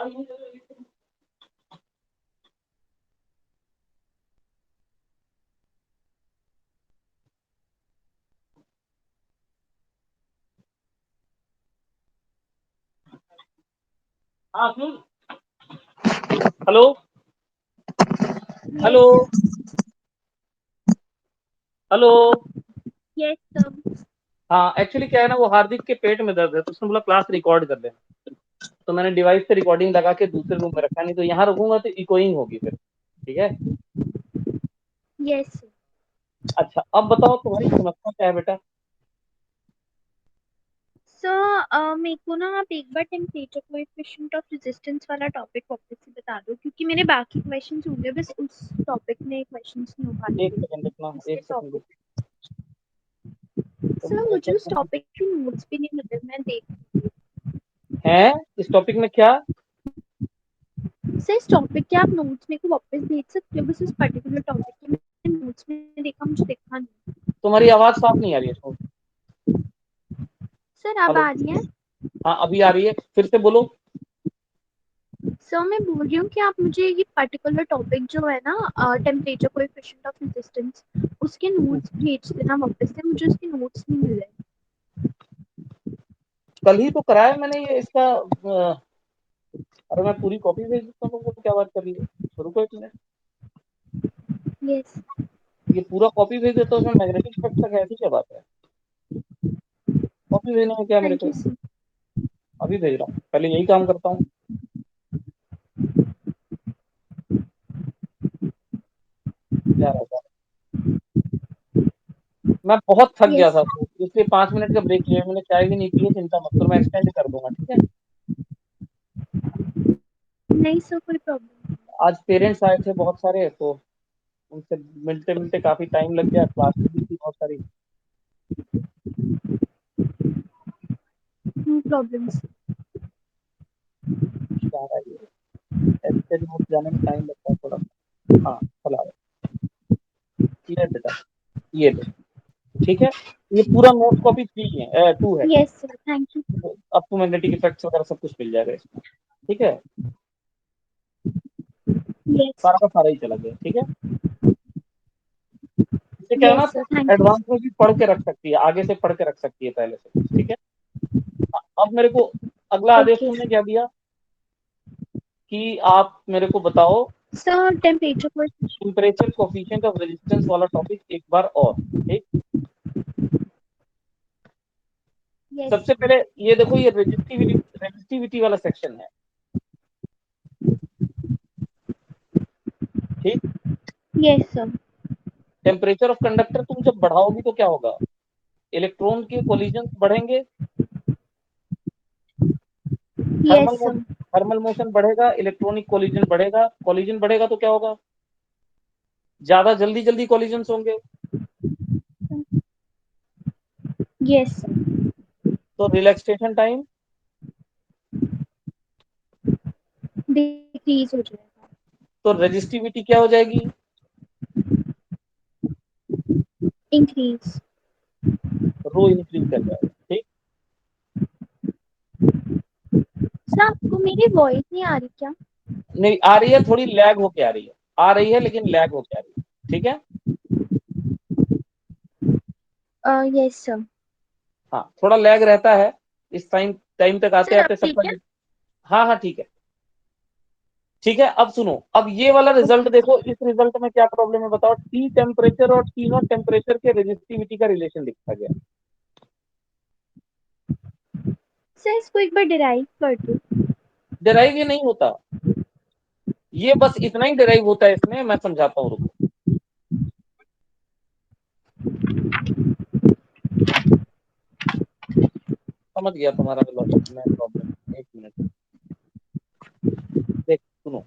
हाँ सुन। Hello hello Yes, hello. yes, sir. हाँ एक्चुअली क्या है ना, वो हार्दिक के पेट में दर्द है तो उसने बोला क्लास रिकॉर्ड कर लेना। तो मैंने डिवाइस से रिकॉर्डिंग लगा के दूसरे रूम में रखा, नहीं तो यहाँ रखूंगा तो इकोइंग होगी फिर। ठीक है। Yes, sir. अच्छा अब बताओ तुम्हारी समस्या क्या है बेटा। मेरे को ना आप एक बार टेम्परेचर कोएफिशिएंट ऑफ रेजिस्टेंस वाला टॉपिक वापस से बता दो, क्योंकि मेरे बाकी क्वेश्चंस होंगे, बस उस टॉपिक में क्वेश्चंस नहीं हो एक पाएंगे। सेकंड रुकना, इसलिए एक सेकंड रुक। टॉपिक तुम सर, मेरे मुझे उस को टॉपिक के नोट्स भी नहीं मिले, मैं देख। हैं इस टॉपिक में क्या। सर, इस टॉपिक के आप नोट्स मेरे को वापस भेज सकते हो? बस उस पर्टिकुलर टॉपिक के मैंने नोट्स में देखा, मुझे देखा नहीं। तुम्हारी आवाज साफ नहीं आ रही है। सर, अब हेलो। आ रही है? हाँ अभी आ रही है, फिर से बोलो। सर, मैं बोल रही हूँ कि आप मुझे ये पर्टिकुलर टॉपिक जो है ना, टेम्परेचर कोएफिशिएंट ऑफ रेजिस्टेंस, उसके नोट्स भेज देना वापस से, मुझे उसके नोट्स नहीं मिले। कल ही तो कराया मैंने ये इसका अरे मैं पूरी कॉपी भेज देता हूँ तुमको, क्या बात कर रही है। रुको एक मिनट। यस। ये पूरा कॉपी भेज देता हूँ, उसमें मैग्नेटिक फ्लक्स तक ऐसी क्या बात है। कॉपी भेजने में क्या मेरे थैंक को। You sir. अभी भेज रहा हूँ, पहले यही काम करता हूँ। क्या रहता है। मैं बहुत थक गया यस। था तो इसलिए 5 मिनट का ब्रेक लिया, मैंने चाय भी नहीं पी है, चिंता मत करो मैं एक्सटेंड कर दूंगा। ठीक है। नहीं सर, कोई प्रॉब्लम। आज पेरेंट्स आए थे बहुत सारे, तो उनसे मिलते मिलते काफी टाइम लग गया, क्लासेस भी थी बहुत सारी। No problem. क्या रहा है ये, ऐसे नोट जाने में टाइम लगता है थोड़ा सा। हाँ चला ये बेटा, ये लो। ठीक है। ये पूरा नोट कॉपी 2 है। Yes sir, thank you. अब तो मैग्नेटिक इफेक्ट्स वगैरह सब कुछ मिल जाएगा इसमें। ठीक है। यस। सारा का सारा ही चला गया। ठीक है। इसे क्या है ना, यस तो सर, थैंक यू। एडवांस में भी पढ़ के रख सकती है, आगे से पढ़ के रख सकती है पहले से कुछ। ठीक है। अब मेरे को अगला आदेश ओके तुमने क्या दिया कि आप मेरे को बताओ sir, temperature coefficient. Temperature coefficient of resistance वाला टॉपिक एक बार और। ठीक। यस सबसे सर। पहले ये देखो, ये रेजिस्टिविटी वाला सेक्शन है। ठीक। Yes sir. Temperature of conductor तुम जब बढ़ाओगी तो क्या होगा, इलेक्ट्रॉन के कोलिजन बढ़ेंगे। Yes sir. थर्मल मोशन बढ़ेगा, इलेक्ट्रॉनिक कोलिजन बढ़ेगा, कोलिजन बढ़ेगा तो क्या होगा, ज्यादा जल्दी जल्दी कोलिजन होंगे। Yes sir. तो रिलैक्सेशन टाइम, डिक्रीज हो जाएगा। तो रेजिस्टिविटी क्या हो जाएगी। इंक्रीज। रो इंक्रीज कर जाएगा। ठीक। सर, आपको मेरी वॉइस नहीं आ रही क्या? नहीं आ रही है, थोड़ी लैग होके आ रही है, आ रही है लेकिन लैग होके आ रही है। ठीक है। Yes sir. हाँ थोड़ा लैग रहता है, इस टाइम टाइम तक आते सर, अब आते सबका। ठीक है। हाँ हाँ ठीक है। ठीक है अब सुनो, अब ये वाला रिजल्ट ओके। देखो, इस रिजल्ट में क्या प्रॉब्लम है बताओ। टी टेम्परेचर और टी नॉट टेम्परेचर के रेजिस्टिविटी का रिलेशन लिखा गया। सर, इसको एक बार डिराइव कर दो। डिराइव ये नहीं होता, ये बस इतना ही डिराइव होता है इसमें, मैं समझाता हूँ रुको। समझ गया तुम्हारा लॉजिक में प्रॉब्लम, एक मिनट। देख सुनो,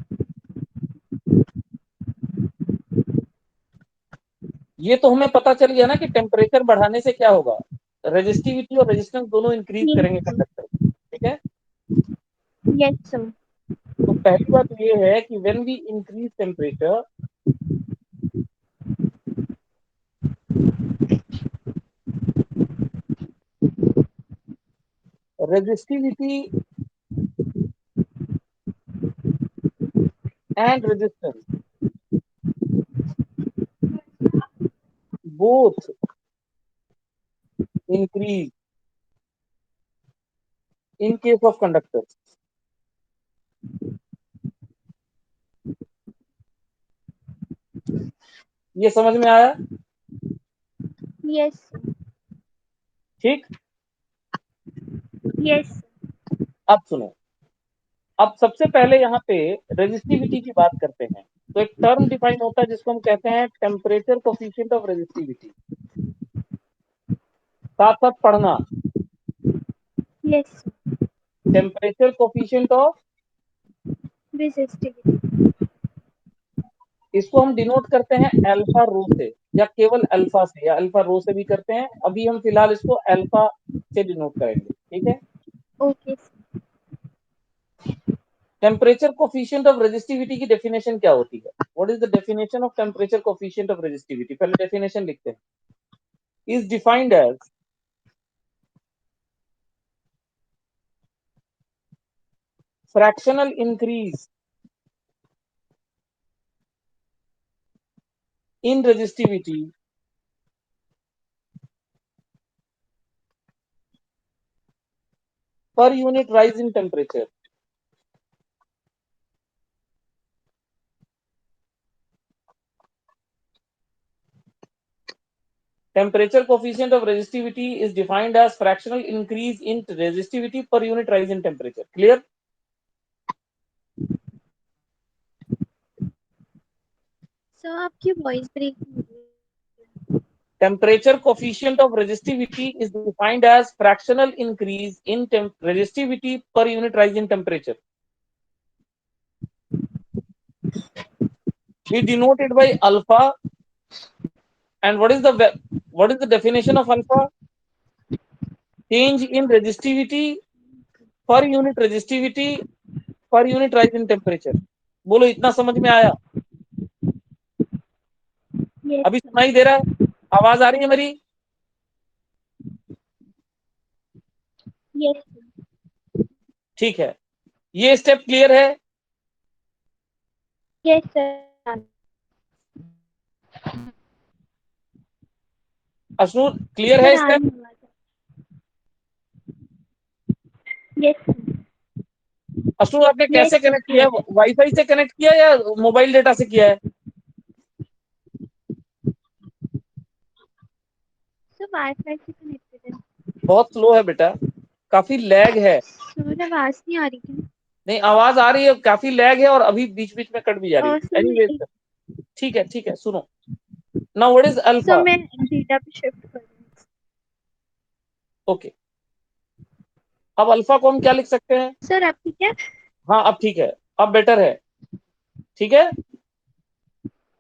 ये तो हमें पता चल गया ना कि टेम्परेचर बढ़ाने से क्या होगा, रेजिस्टिविटी और रेजिस्टेंस दोनों इंक्रीज करेंगे यस कंडक्टर। ठीक है। सर। तो पहली बात ये है कि when we increase temperature, resistivity and resistance both increase in case of conductors. ये समझ में आया? यस ठीक। यस अब सुनो, अब सबसे पहले यहाँ पे रेजिस्टिविटी की बात करते हैं। तो एक टर्म डिफाइन होता है जिसको हम कहते हैं टेम्परेचर कोफिशिएंट ऑफ रेजिस्टिविटी। साथ साथ पढ़ना, yes temperature coefficient of, resistivity इसको हम डिनोट करते हैं अल्फा रो से, या केवल अल्फा से, या अल्फा रो से भी करते हैं। अभी हम फिलहाल इसको अल्फा से डिनोट करेंगे, ठीक है। Okay temperature coefficient of resistivity की डेफिनेशन क्या होती है? What is the definition of temperature coefficient of resistivity? पहले डेफिनेशन लिखते हैं। Is defined as fractional increase in resistivity per unit rise in temperature. Temperature coefficient of resistivity is defined as fractional increase in resistivity per unit rise in temperature. Clear? Sir आपकी voice break हो रही है Temperature coefficient of resistivity is defined as fractional increase in resistivity per unit rise in temperature. We denote it by alpha. And what is the definition of alpha? Change in resistivity per unit resistivity per unit rise in temperature. बोलो इतना समझ में आया? Yes अभी सुनाई दे रहा है? आवाज आ रही है मेरी? यस ठीक है, ये स्टेप क्लियर है? यस सर अशनूर क्लियर है सर आ स्टेप? रही आवाज यस अशनूर आपने कैसे यस सर कनेक्ट किया क्लियर है? है वाईफाई से कनेक्ट किया या मोबाइल डेटा से किया है? सर वाईफाई से कनेक्टेड है बहुत स्लो है बेटा, काफी लैग है। सर आवाज नहीं आ रही थी नहीं, आवाज आ रही है, काफी लैग है, और अभी बीच बीच में कट भी जा रही और है। सर एनीवेज मैं ठीक है, ठीक है, सुनो। Now what is sir alpha? मैं डेटा पे शिफ्ट कर रही हूँ ओके, अब अल्फा को हम क्या लिख सकते हैं? सर आप ठीक है हाँ, अब ठीक है, अब बेटर है, ठीक है।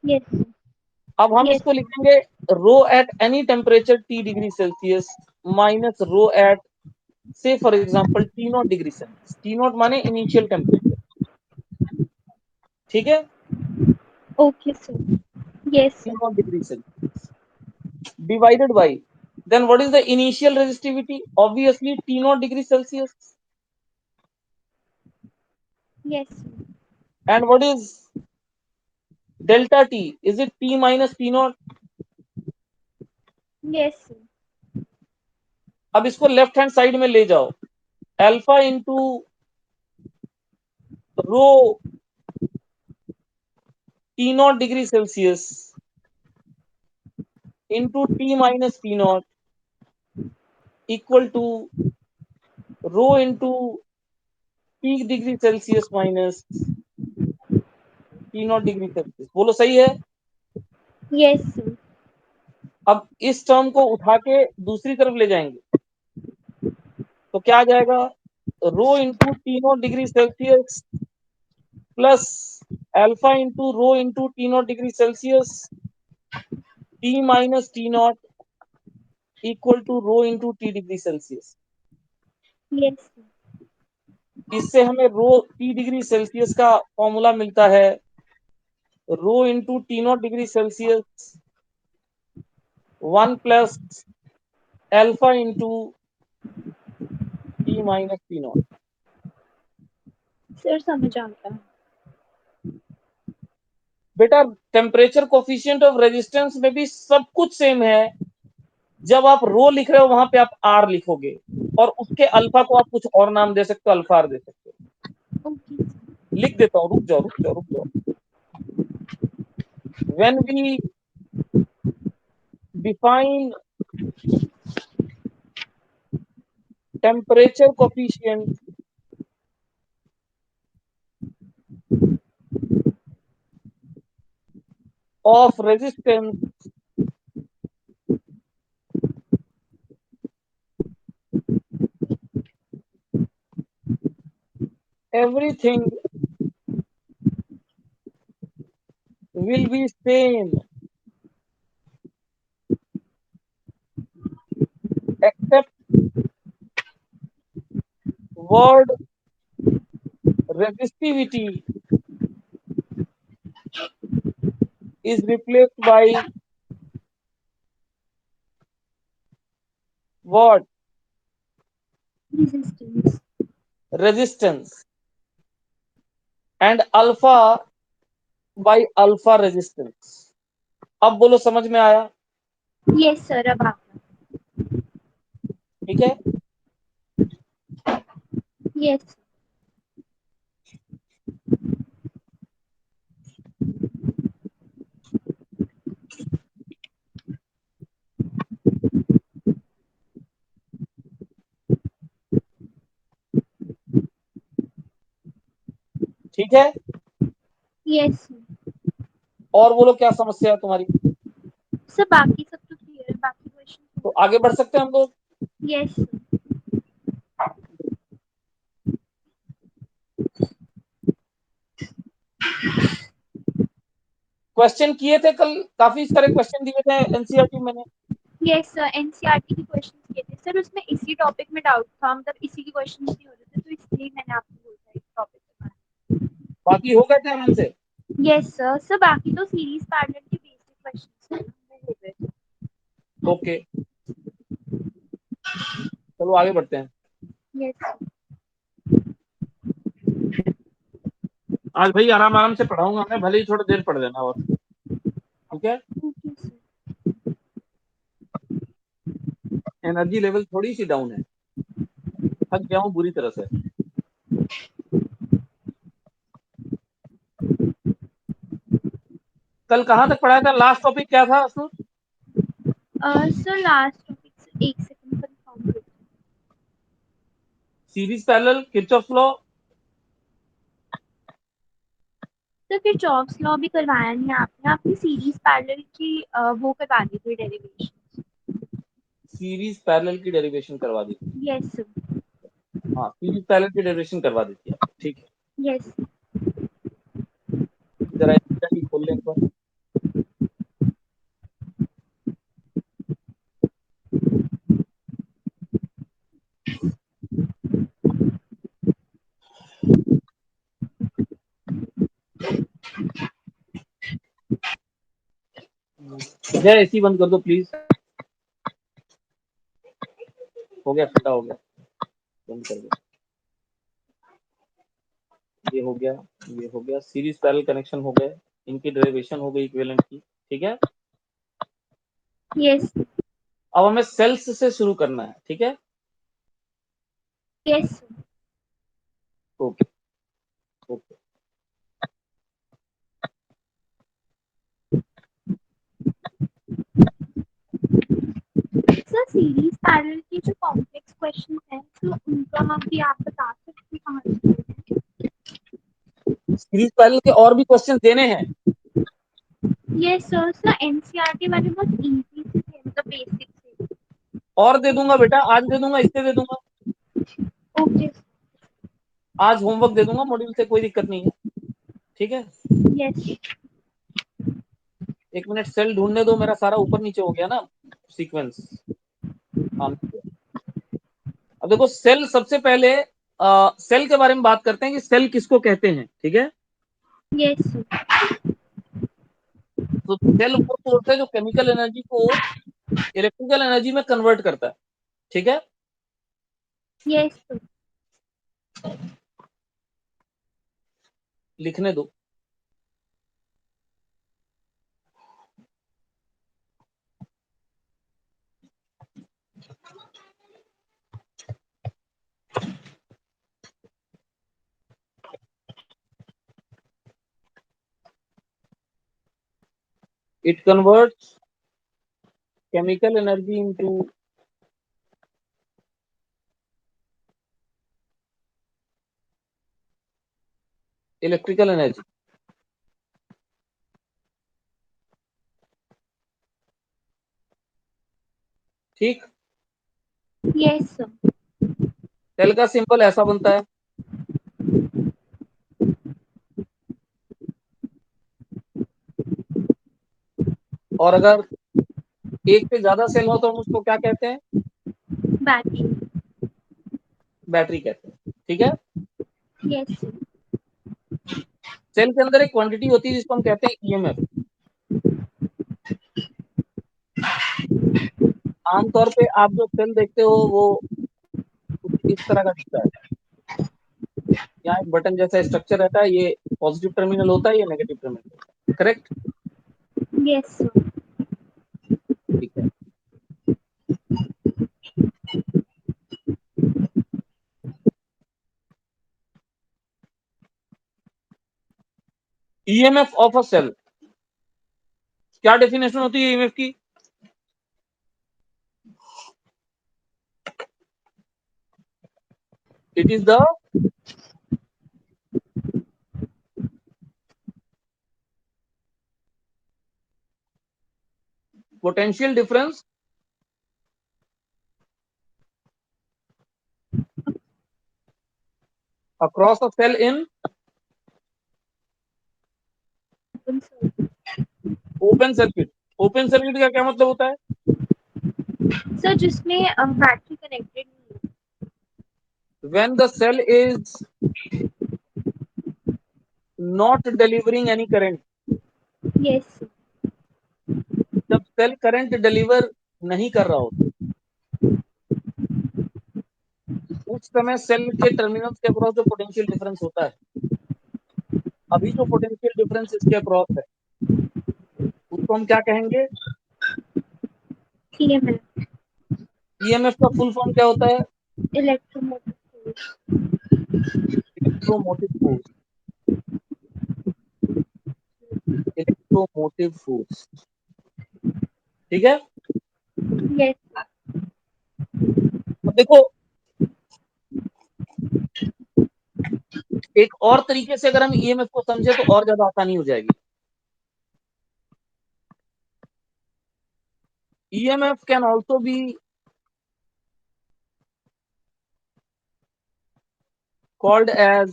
यस अब हम यस इसको लिखेंगे rho at any temperature T degree Celsius minus rho at, say for example T naught degree Celsius. T naught माने इनिशियल टेम्परेचर, ठीक है। Okay sir yes T sir naught degree Celsius divided by, then what is the initial resistivity? Obviously T naught degree Celsius. Yes And what is delta T? Is it T minus P naught? Yes अब इसको left hand side में ले जाओ, alpha into row T naught degree Celsius into T minus P naught equal to rho into T degree Celsius minus T naught degree Celsius। बोलो सही है? Yes अब इस टर्म को उठा के दूसरी तरफ ले जाएंगे तो क्या आ जाएगा? Rho into T naught degree Celsius plus alpha into rho into T naught degree Celsius T minus T naught equal to rho into T degree Celsius. Yes इससे हमें रो टी डिग्री सेल्सियस का formula मिलता है rho into T naught degree Celsius 1 plus alpha into T minus T naught. Sir समझ आ गया बेटा temperature coefficient of resistance में भी सब कुछ सेम है। जब आप रो लिख रहे हो वहां पे आप आर लिखोगे, और उसके अल्फा को आप कुछ और नाम दे सकते हो, अल्फा आर दे सकते हो। Okay sir. लिख देता हूं, रुक जाओ रुक जाओ रुक जाओ। When we define temperature coefficient of resistance, everything will be same except word resistivity is replaced by what? Resistance. Resistance, and alpha by alpha resistance. अब बोलो समझ में आया? यस सर, अब आप। ठीक है। यस। ठीक है, यस और बोलो क्या समस्या है तुम्हारी? सर, बाकी सब तो क्लियर है, बाकी क्वेश्चन तो हो गए। आगे बढ़ सकते हैं हम लोग। यस। क्वेश्चन किए थे कल, काफी सारे क्वेश्चन दिए थे एनसीईआरटी में मैंने। यस सर, एनसीईआरटी के क्वेश्चन किए थे सर, उसमें इसी टॉपिक में डाउट था, मतलब इसी के क्वेश्चन नहीं हो रहे थे, तो इसलिए मैंने आपको बोला इस टॉपिक के बाकी हो गए थे आराम से। बारे में। Yes sir. सर बाकी तो सीरीज पैटर्न के बेसिक क्वेश्चन हो गए थे। ओके, चलो आगे बढ़ते हैं। यस। आज भाई आराम आराम से पढ़ाऊंगा मैं, भले ही थोड़ी देर पढ़ लेना, और ठीक है। Okay sir. एनर्जी लेवल थोड़ी सी डाउन है, थक गया हूँ बुरी तरह से। कल कहाँ तक पढ़ाया था? लास्ट टॉपिक क्या था असुर? सर लास्ट टॉपिक, एक सेकंड कंफर्म कर। Series parallel, Kirchhoff law. तो फिर चॉप्स लॉ भी करवाया नहीं आपने, आपने सीरीज पैरेलल की वो करवा दी थी डेरिवेशन। सीरीज पैरेलल की डेरिवेशन करवा दी थी। Yes sir. हाँ, सीरीज पैरेलल की डेरिवेशन करवा दी थी आपने, ठीक है। यस। जरा एनसीईआरटी खोल लें एक बार। जय एसी बंद कर दो प्लीज। हो गया, ठंडा हो गया, बंद कर दो। ये हो गया, ये हो गया, सीरीज पैरेलल कनेक्शन हो गए, इनकी डेरिवेशन हो गई इक्विवेलेंट की, ठीक है। यस। अब हमें सेल्स से शुरू करना है, ठीक है। Yes. Okay okay. Sir series parallel के जो कॉम्प्लेक्स क्वेश्चन हैं तो उनका भी आप बता सकते हैं कहाँ से करते सीरीज पैरेलल के और भी क्वेश्चन देने हैं। हैं। Yes sir. सर एनसीईआरटी वाले बहुत इजी से थे, मतलब बेसिक से। और दे दूंगा बेटा, आज दे दूंगा, इससे दे दूंगा। ओके। आज होमवर्क दे दूंगा मॉड्यूल से, कोई दिक्कत नहीं है, ठीक है। यस। एक मिनट, सेल ढूंढने दो, मेरा सारा ऊपर नीचे हो गया ना सीक्वेंस। हाँ, अब देखो सेल, सबसे पहले सेल के बारे में बात करते हैं कि सेल किसको कहते हैं, ठीक है। Yes sir. तो सेल वो सोर्स है जो केमिकल एनर्जी को इलेक्ट्रिकल एनर्जी में कन्वर्ट करता है, ठीक है। Yes sir. लिखने दो। It converts chemical energy into electrical energy. ठीक। Yes sir. सेल का सिंबल ऐसा बनता है, और अगर एक से ज्यादा सेल हो तो हम उसको क्या कहते हैं? बैटरी। बैटरी कहते हैं। ठीक है। Yes sir. सेल के अंदर एक क्वांटिटी होती है जिसको हम कहते हैं ईएमएफ। आमतौर पे आप जो सेल देखते हो वो कुछ इस तरह का दिखता है। यहाँ एक बटन जैसा स्ट्रक्चर रहता है, ये पॉजिटिव टर्मिनल होता है, ये नेगेटिव टर्मिनल होता है। करेक्ट। Yes sir. ठीक है। ईएमएफ ऑफ अ सेल, क्या डेफिनेशन होती है ईएमएफ की? It is the potential difference across a cell in open circuit. Open circuit का क्या मतलब होता है? सर जिसमें बैटरी कनेक्टेड नहीं when the cell is not delivering any current. है। Yes sir. जब सेल करंट डिलीवर नहीं कर रहा होता, उस समय सेल के टर्मिनल्स के अक्रॉस जो पोटेंशियल डिफरेंस होता है, अभी जो पोटेंशियल डिफरेंस इसके अक्रॉस है उसको हम क्या कहेंगे? ईएमएफ। ईएमएफ का फुल फॉर्म क्या होता है? Electromotive force. Electromotive force. Electromotive force. ठीक है। यस। अब देखो, एक और तरीके से अगर हम ईएमएफ को समझे तो और ज्यादा आसानी हो जाएगी। EMF can also be called as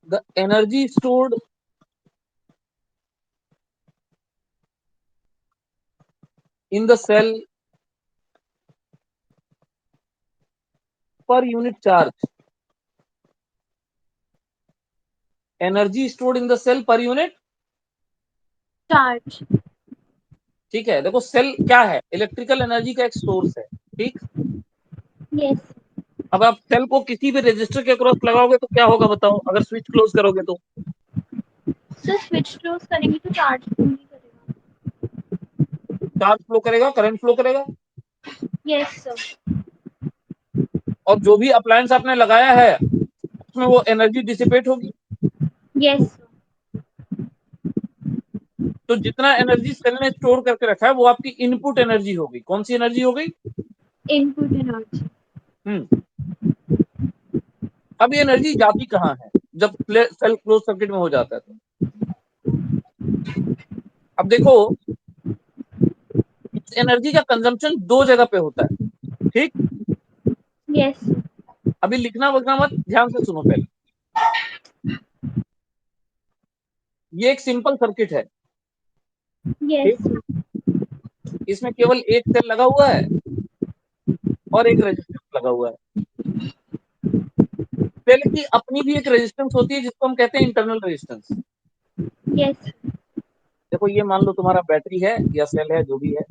the energy stored in the cell per unit charge। Energy stored in the cell per unit charge. ठीक है। देखो, सेल क्या है? इलेक्ट्रिकल एनर्जी का एक सोर्स है। ठीक। यस। अब आप सेल को किसी भी रजिस्टर के क्रॉस लगाओगे तो क्या होगा बताओ, अगर स्विच क्लोज करोगे तो? सर स्विच क्लोज करेंगे तो चार्ज नहीं करेगा। चार्ज फ्लो करेगा, करंट फ्लो करेगा, यस सर। और जो भी अप्लायंस आपने लगाया है उसमें वो एनर्जी डिसिपेट होगी। Yes sir. तो जितना एनर्जी सेल ने स्टोर करके रखा है वो आपकी इनपुट एनर्जी होगी। कौन सी एनर्जी हो गई? Input energy. हम्म। अब ये एनर्जी जाती कहाँ है जब सेल क्लोज सर्किट में हो जाता है तो? अब देखो, इस एनर्जी का कंजम्पशन दो जगह पे होता है। ठीक। Yes sir. अभी लिखना वगना मत, ध्यान से सुनो पहले। ये एक सिंपल सर्किट है। यस ठीक। सर। इसमें केवल एक सेल लगा हुआ है और एक रेजिस्टेंस लगा हुआ है। सेल की अपनी भी एक रेजिस्टेंस होती है जिसको हम कहते हैं इंटरनल रेजिस्टेंस। यस। देखो, ये मान लो तुम्हारा बैटरी है या सेल है, जो भी है।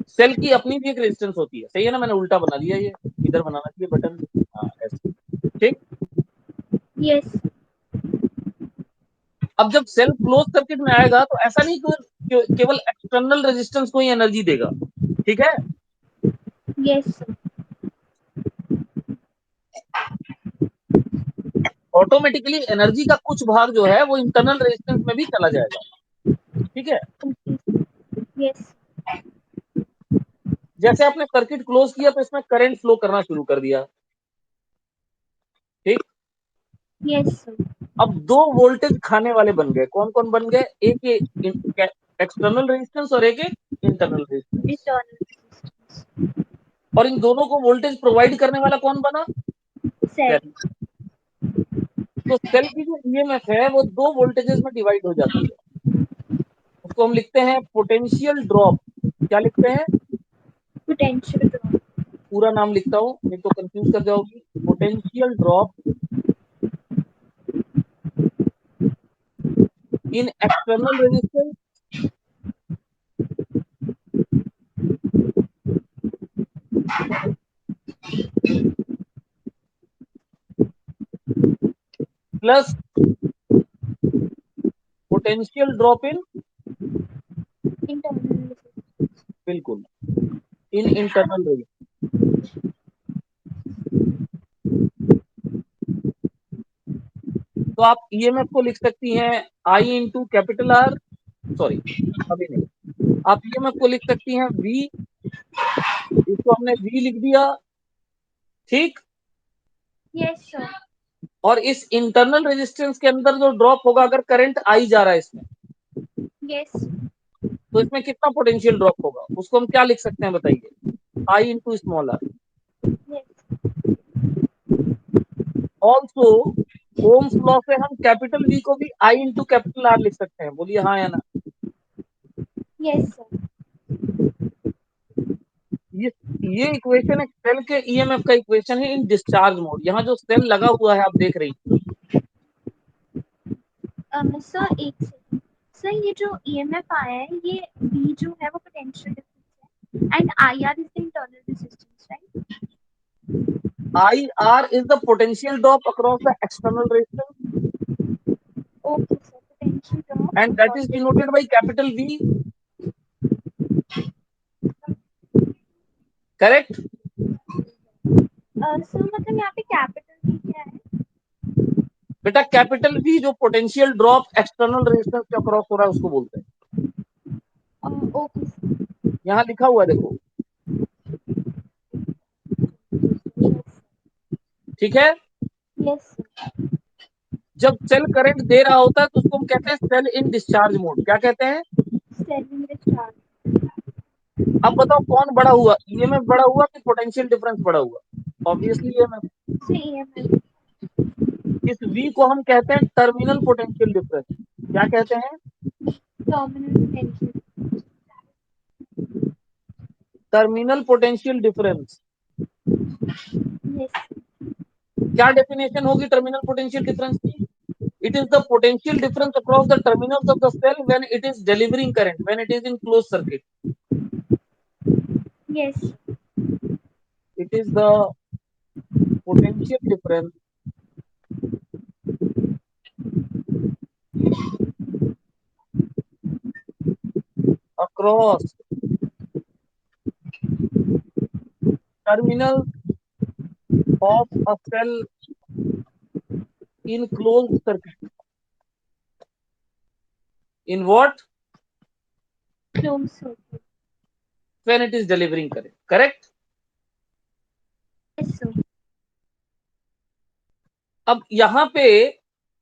सेल की अपनी भी एक रेजिस्टेंस होती है। सही है ना? मैंने उल्टा बना दिया, ये इधर बनाना चाहिए बटन। हाँ, ऐसे। ठीक। यस। अब जब सेल क्लोज सर्किट में आएगा तो ऐसा नहीं कि केवल एक्सटर्नल रेजिस्टेंस को ही एनर्जी देगा। ठीक है। Yes sir. ऑटोमेटिकली एनर्जी का कुछ भाग जो है वो इंटरनल रेजिस्टेंस में भी चला जाएगा। ठीक है, यस जैसे आपने सर्किट क्लोज किया तो इसमें करंट फ्लो करना शुरू कर दिया। ठीक, यस सर, अब दो वोल्टेज खाने वाले बन गए, कौन कौन बन गए, एक ये एक्सटर्नल रेजिस्टेंस और एक इंटरनल रेजिस्टेंस। इंटरनल रेजिस्टेंस, और इन दोनों को वोल्टेज प्रोवाइड करने वाला कौन बना, सेल, सेल। तो सेल की जो ईएमएफ है वो दो वोल्टेजेस में डिवाइड हो जाती है। उसको हम लिखते हैं पोटेंशियल ड्रॉप। क्या लिखते हैं, पोटेंशियल ड्रॉप, पूरा नाम लिखता हूं नहीं तो कंफ्यूज कर जाओगी। Potential drop in external resistance plus potential drop in, internal resistance, बिल्कुल, इन इंटरनल रेजिस्टेंस। तो आप ईएमएफ को लिख सकती हैं आई इंटू कैपिटल आर, सॉरी अभी नहीं, आप ईएमएफ को लिख सकती हैं वी, इसको हमने वी लिख दिया। ठीक, यस सर, और इस इंटरनल रेजिस्टेंस के अंदर जो ड्रॉप होगा, अगर करंट आई जा रहा है इसमें, यस तो इसमें कितना पोटेंशियल ड्रॉप होगा, उसको हम क्या लिख सकते हैं बताइए, I into small R. Yes, also Ohm's law से हम कैपिटल वी को भी आई इंटू कैपिटल आर लिख सकते हैं, बोलिए हाँ या ना। यस सर, ये ये इक्वेशन है सेल के ईएमएफ का इक्वेशन है इन डिस्चार्ज मोड। यहाँ जो सेल लगा हुआ है आप देख रही, सर एक सेकंड, सर ये जो ईएमएफ आया है ये V जो है वो पोटेंशियल डिफरेंस है and IR is the internal resistance right. I R is the potential drop across the external resistance okay sir, potential drop and that across is the, denoted by capital V. Correct, sir मतलब यहाँ पे capital V क्या है। बेटा capital V जो potential drop external resistance के across हो रहा है उसको बोलते हैं। ओके सर, यहाँ लिखा हुआ है देखो, ठीक है। यस जब सेल करंट दे रहा होता है तो उसको हम कहते हैं सेल इन डिस्चार्ज मोड। क्या कहते हैं, सेलिंग डिस्चार्ज, अब बताओ कौन बड़ा हुआ, ईएमएफ बड़ा हुआ कि पोटेंशियल डिफरेंस बड़ा हुआ, ऑब्वियसली ईएमएफ। सो ईएमएफ, इस वी को हम कहते हैं टर्मिनल पोटेंशियल डिफरेंस। क्या कहते हैं, terminal potential, terminal potential difference. Yes क्या डेफिनेशन होगी टर्मिनल पोटेंशियल डिफरेंस की, it is the potential difference across the terminals of the cell when it is delivering current, when it is in closed circuit. Yes, It is the potential difference across terminals of a cell in closed circuit. In what, close circuit, when it is delivering current. Correct. Yes sir, अब यहाँ पे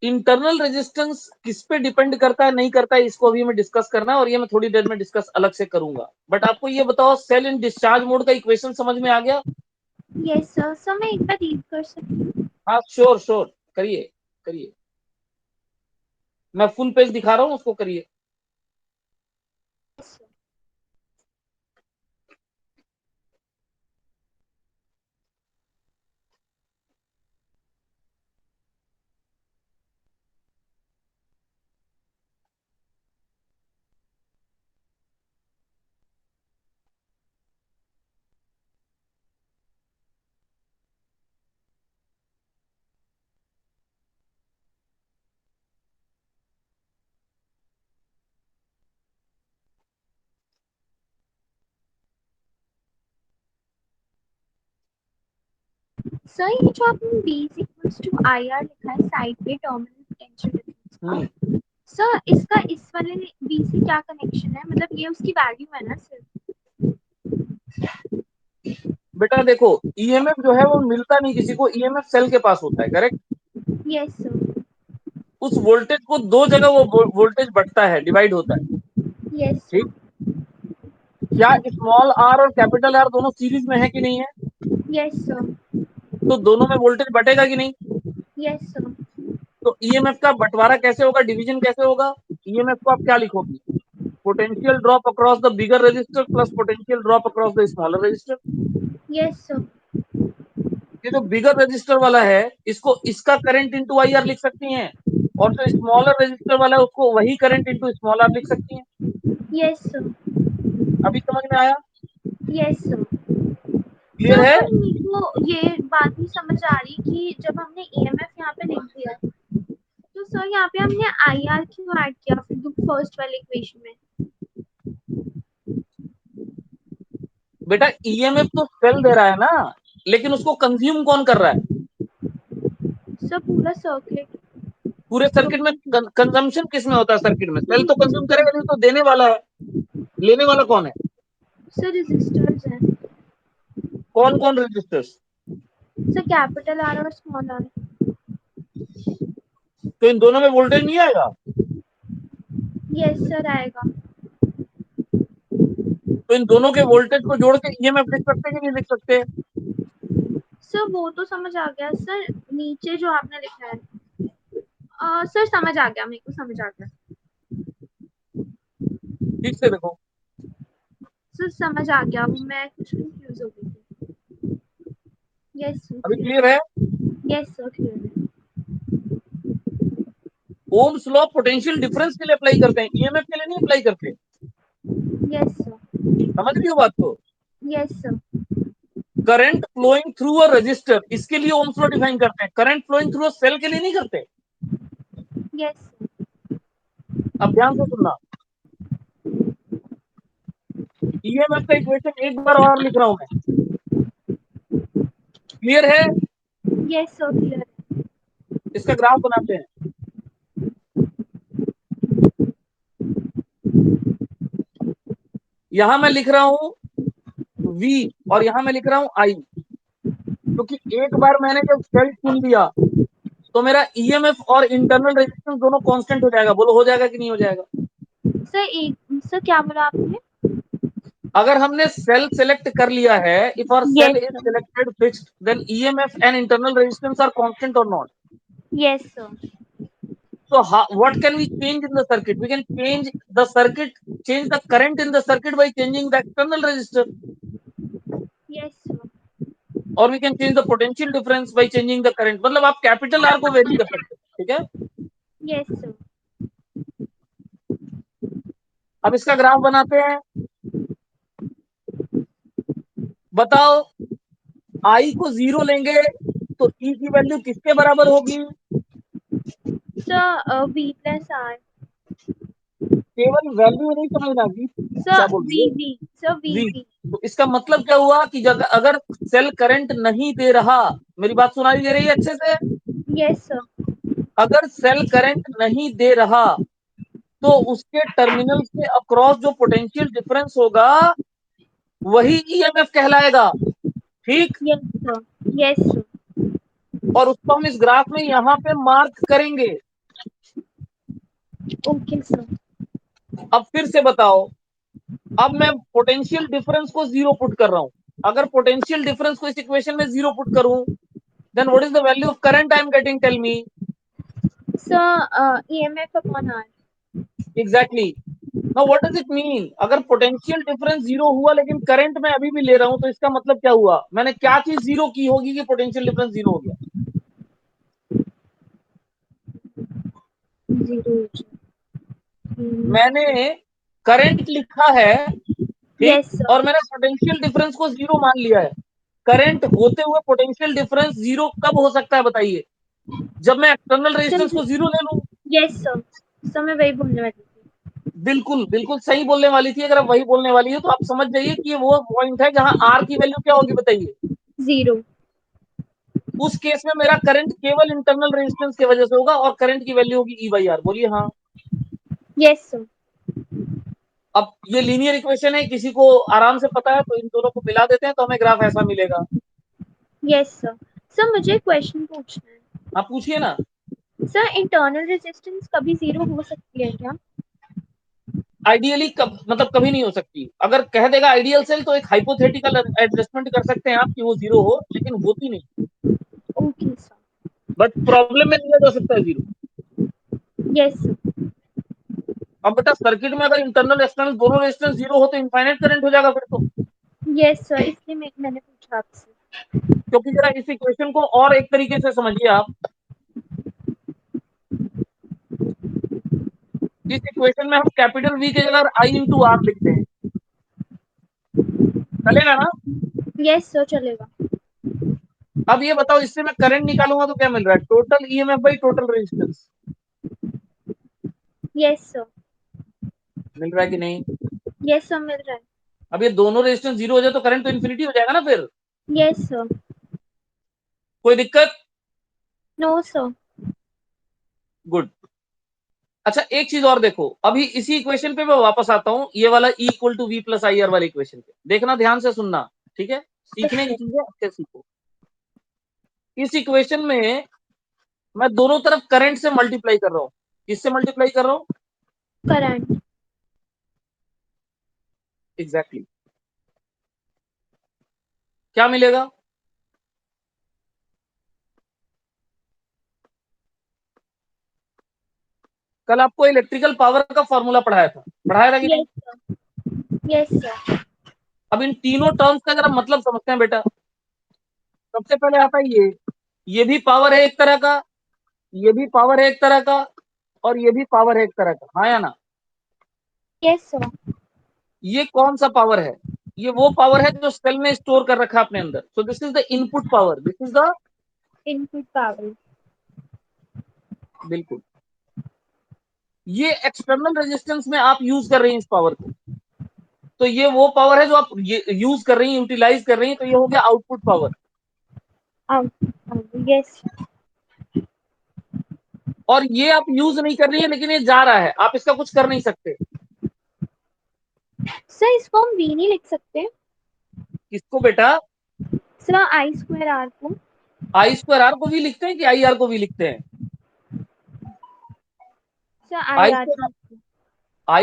internal resistance किस पे depend करता है नहीं करता है, इसको अभी मैं डिस्कस करना है और ये मैं थोड़ी देर में डिस्कस अलग से करूंगा। बट आपको ये बताओ सेल इन डिस्चार्ज मोड का इक्वेशन समझ में आ गया। यस सर, सर मैं एक बार रीड कर सकती हूँ। हाँ श्योर श्योर, करिए करिए, मैं फुल पेज दिखा रहा हूँ उसको करिए। यस सर, सर ये जो आपने basic equals to I R लिखा है साइड पे टर्मिनल पोटेंशियल डिफरेंस हम्म का। सर इसका इस वाले बी से क्या कनेक्शन है, मतलब ये उसकी वैल्यू है ना सर? बेटा देखो, ईएमएफ जो है वो मिलता नहीं किसी को, ईएमएफ सेल के पास होता है, करेक्ट। Yes sir. उस वोल्टेज को दो जगह वो वोल्टेज बढ़ता है, डिवाइड होता है, यस ठीक। सर। क्या स्मॉल आर और कैपिटल आर दोनों सीरीज में है कि नहीं है? Yes sir. तो दोनों में वोल्टेज बटेगा कि नहीं? Yes sir. तो ईएमएफ का बंटवारा कैसे होगा, डिवीजन कैसे होगा? ईएमएफ को आप क्या लिखोगी? Potential drop across the bigger resistor plus potential drop across the smaller resistor. Yes sir. ये जो बिगर रजिस्टर वाला है, इसको इसका करंट इंटू आई आर लिख सकती हैं, और जो स्मॉलर रजिस्टर वाला है उसको वही करंट इंटू स्मॉल आर लिख सकती हैं। Yes sir. अभी समझ में आया? Yes sir. क्लियर सर है? पर मेरे को ये बात नहीं समझ आ रही कि जब हमने ईएमएफ यहाँ पे लिख दिया तो सर यहाँ पे हमने आई आर क्यों ऐड किया फिर फर्स्ट वाले इक्वेशन में? बेटा ईएमएफ तो सेल दे रहा है ना, लेकिन उसको कंज्यूम कौन कर रहा है? सर पूरा सर्किट। पूरे सर्किट में कंजम्पशन किस में होता है? सर्किट में सेल तो कंज्यूम करेगा नहीं, तो देने वाला है, लेने वाला कौन है? सर रेजिस्टर्स हैं। कौन कौन रजिस्टर्स? सर कैपिटल आर और स्मॉल आर। तो इन दोनों में वोल्टेज नहीं आएगा? यस सर आएगा। तो इन दोनों के वोल्टेज को जोड़ के ईएमएफ लिख सकते हैं कि नहीं लिख सकते? सर वो तो समझ आ गया सर, नीचे जो आपने लिखा है सर समझ आ गया, मेरे को समझ आ गया। ठीक से देखो। सर समझ आ गया, वो मैं कुछ कंफ्यूज हो गई थी। यस सर अभी क्लियर क्लियर है? है। यस सर क्लियर है। ओम्स लॉ पोटेंशियल डिफरेंस के लिए अप्लाई करते हैं, ईएमएफ के लिए नहीं अप्लाई करते। Yes sir. समझ रही हो बात को? Yes sir. Current flowing through a resistor, इसके लिए ओम्स लॉ डिफाइन करते हैं, current flowing through a cell के लिए नहीं करते। यस अब ध्यान से सुनना, ईएमएफ का इक्वेशन एक बार और लिख रहा हूं मैं, क्लियर है? यस सर क्लियर है। इसका ग्राफ बनाते हैं। यहां मैं लिख रहा हूं V, और यहां मैं लिख रहा हूं I, क्योंकि एक बार मैंने जब सेल चुन लिया तो मेरा ईएमएफ और इंटरनल रेजिस्टेंस दोनों कांस्टेंट हो जाएगा। बोलो हो जाएगा कि नहीं हो जाएगा? सर एक सर क्या बोला आपने? अगर हमने सेल सेलेक्ट कर लिया है, if our cell yes is sir. Selected fixed, then EMF and internal resistance are constant or not. Yes sir. So what can we change in the circuit? We can change the circuit, change the current in the circuit by changing the external resistor, yes sir. or we can change the potential difference by changing the current. मतलब आप capital R को very कर सकते हो, ठीक है। Yes sir. अब इसका ग्राफ बनाते हैं। बताओ, आई को 0 लेंगे तो ई की वैल्यू किसके बराबर होगी? Sir V plus R. केवल वैल्यू नहीं समझना, वी क्या सर बोल रही वी है? V sir V V. V. तो इसका मतलब क्या हुआ कि अगर सेल करंट नहीं दे रहा, मेरी बात सुनाई दे रही है अच्छे से? Yes sir. अगर सेल करंट नहीं दे रहा तो उसके टर्मिनल के अक्रॉस जो पोटेंशियल डिफरेंस होगा वही ईएमएफ कहलाएगा, ठीक। Yes sir. Yes sir. और उसको हम इस ग्राफ में यहां पे मार्क करेंगे। Okay sir. अब फिर से बताओ, अब मैं पोटेंशियल डिफरेंस को 0 पुट कर रहा हूं। अगर पोटेंशियल डिफरेंस को इस इक्वेशन में 0 पुट करूं, then what is the value of current I am getting, tell me. Sir EMF upon R. Exactly. Now what does it mean? अगर पोटेंशियल डिफरेंस 0 हुआ लेकिन करंट मैं अभी भी ले रहा हूं, तो इसका मतलब क्या हुआ? मैंने क्या चीज 0 की होगी कि पोटेंशियल डिफरेंस 0 हो गया? जीरो। मैंने करंट लिखा है, ठीक, यस सर। और मैंने पोटेंशियल डिफरेंस को 0 मान लिया है। करंट होते हुए पोटेंशियल डिफरेंस 0 कब हो सकता है बताइए? जब मैं एक्सटर्नल रेजिस्टेंस सर को 0 ले लूं। Yes sir. सर मैं वही बोलने वाली थी। बिल्कुल बिल्कुल सही बोलने वाली थी। अगर आप वही बोलने वाली है तो आप समझ जाइए कि ये वो पॉइंट है जहां आर की वैल्यू क्या होगी बताइए? जीरो। उस केस में मेरा करंट केवल इंटरनल रेजिस्टेंस की वजह से होगा और करंट की वैल्यू होगी E/R। बोलिए हाँ। Yes sir. अब ये लीनियर इक्वेशन है, किसी को आराम से पता है तो इन दोनों को मिला देते हैं तो हमें ग्राफ ऐसा मिलेगा। Yes sir. सर मुझे क्वेश्चन पूछना है। आप पूछिए ना। सर इंटरनल रेजिस्टेंस कभी जीरो हो सकती है क्या? आइडियली मतलब कभी नहीं हो सकती। अगर कह देगा आइडियल सेल तो एक हाइपोथेटिकल एडजस्टमेंट कर सकते हैं आप कि वो जीरो हो, लेकिन होती नहीं। Okay sir. बट प्रॉब्लम में दिया जा सकता है जीरो। Yes sir. अब बेटा सर्किट में अगर इंटरनल एक्सटर्नल दोनों रेजिस्टेंस जीरो हो तो इनफाइनाइट करंट हो जाएगा फिर तो। यस सर, इसलिए मैंने पूछा आपसे। क्योंकि जरा इस इक्वेशन को और एक तरीके से समझिए आप। इस इक्वेशन में हम कैपिटल वी की जगह I/R लिख दें, चलेगा ना? यस सर, चलेगा। अब ये बताओ, इससे मैं करंट निकालूंगा तो क्या मिल रहा है? Total EMF by total resistance. Yes sir. मिल रहा है कि नहीं? यस सर, मिल रहा है। अब ये दोनों रेजिस्टेंस जीरो हो जाए तो करंट तो इन्फिनिटी हो जाएगा ना फिर। Yes sir. कोई दिक्कत? No sir. गुड। अच्छा एक चीज और देखो, अभी इसी इक्वेशन पे मैं वापस आता हूं, ये वाला E=V+IR वाले इक्वेशन पे देखना, ध्यान से सुनना, ठीक है? सीखने की ओके। चीज है, अच्छे सीखो। इस इक्वेशन में मैं दोनों तरफ करंट से मल्टीप्लाई कर रहा हूं। किससे मल्टीप्लाई कर रहा हूं? करंट। एग्जैक्टली। क्या मिलेगा? कल आपको इलेक्ट्रिकल पावर का फॉर्मूला पढ़ाया था कि नहीं? Yes sir. Yes sir. अब इन तीनों टर्म्स का जरा मतलब समझते हैं बेटा। सबसे पहले आता है ये भी पावर है एक तरह का, ये भी पावर है एक तरह का, और ये भी पावर है एक तरह का, हाँ या ना? Yes sir. ये कौन सा पावर है? ये वो पावर है जो सेल में स्टोर कर रखा है अपने अंदर। So this is the input power, this is the, input power. बिल्कुल। ये एक्सटर्नल रेजिस्टेंस में आप यूज कर रही हैं इस पावर को, तो ये वो पावर है जो आप यूज कर रही हैं, यूटिलाइज कर रही हैं, तो ये हो गया आउटपुट पावर। यस। और ये आप यूज नहीं कर रही है लेकिन ये जा रहा है, आप इसका कुछ कर नहीं सकते। सर इसको हम वी नहीं लिख सकते? किसको बेटा? सर I²R को। I²R को भी लिखते हैं कि IR को भी लिखते हैं? Sir I IR।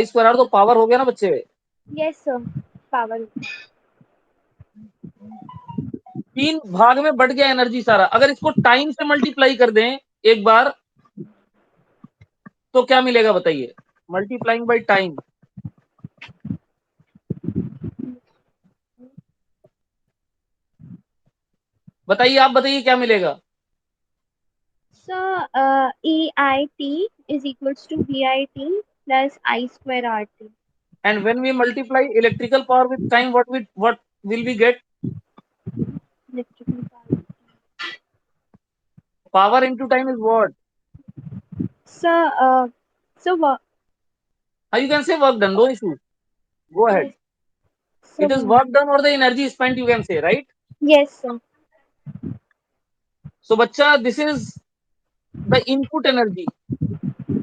Square I²R तो पावर हो गया ना बच्चे। Yes sir, power. 3 भाग में बढ़ गया एनर्जी सारा। अगर इसको टाइम से मल्टीप्लाई कर दें एक बार तो क्या मिलेगा बताइए? मल्टीप्लाइंग बाई टाइम, बताइए, आप बताइए क्या मिलेगा? Sir EIT is equals to VIT plus I²RT। And when we multiply electrical power with time, what will we get? Electrical power. Power into time is what? Sir sir you can say work done, no issue, go ahead. Sir it is work done or the energy spent, you can say, right? Yes sir. So बच्चा, this is the input energy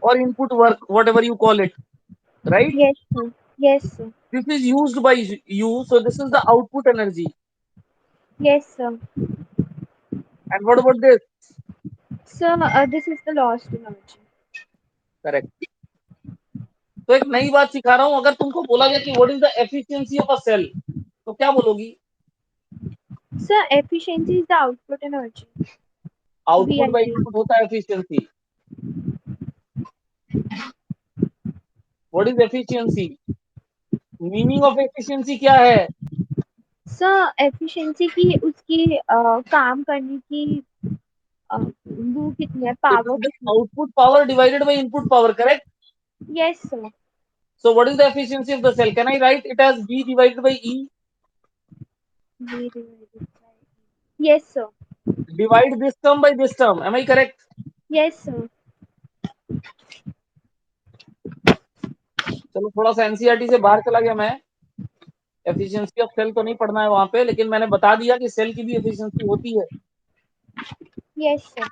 और input work, whatever you call it, right? Yes sir. Yes sir. This is used by you, so this is the output energy. Yes sir. And what about this? Sir this is the lost energy. Correct. तो एक नई बात सिखा रहा हूं, अगर तुमको बोला गया कि what is the efficiency of a cell, तो क्या बोलोगी? Sir efficiency is the output energy. Output by VIT। Input होता है efficiency. What is efficiency? Meaning of efficiency क्या है? सर एफिशिएंसी की उसकी काम करने की वो कितनी है, इट पावर इज द कितनी output power divided by input power, correct? है? Yes sir. So what is the efficiency of the cell? Can I write it as V divided by E? Yes sir. Divide this term by this term. Am I correct? Yes sir. चलो थोड़ा सा NCERT से बाहर चला गया मैं। Efficiency of cell तो नहीं पढ़ना है वहां पे, लेकिन मैंने बता दिया कि सेल की भी एफिशिएंसी होती है। Yes sir.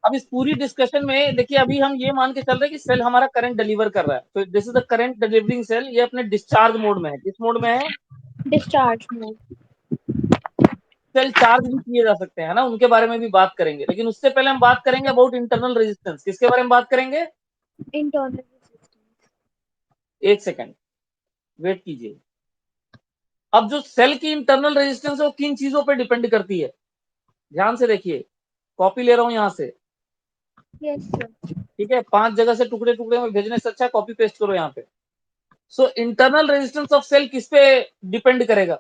अब इस पूरी डिस्कशन में देखिए, अभी हम ये मान के चल रहे हैं कि सेल हमारा करंट डिलीवर कर रहा है, तो this is the current delivering cell. ये अपने डिस्चार्ज मोड में है। किस मोड में है? Discharge mode. सेल चार्ज भी किए जा सकते हैं ना, उनके बारे में भी बात करेंगे, लेकिन उससे पहले हम बात करेंगे अबाउट इंटरनल रेजिस्टेंस। किसके बारे में बात करेंगे? Internal resistance. एक सेकेंड वेट कीजिए। अब जो सेल की इंटरनल रेजिस्टेंस है वो किन चीजों पर डिपेंड करती है? ध्यान से देखिए, कॉपी ले रहा हूं यहां से, यस सर। ठीक है? 5 जगह से टुकड़े टुकड़े में भेजने से अच्छा कॉपी पेस्ट करो यहाँ पे। So internal resistance of cell किस पे डिपेंड करेगा?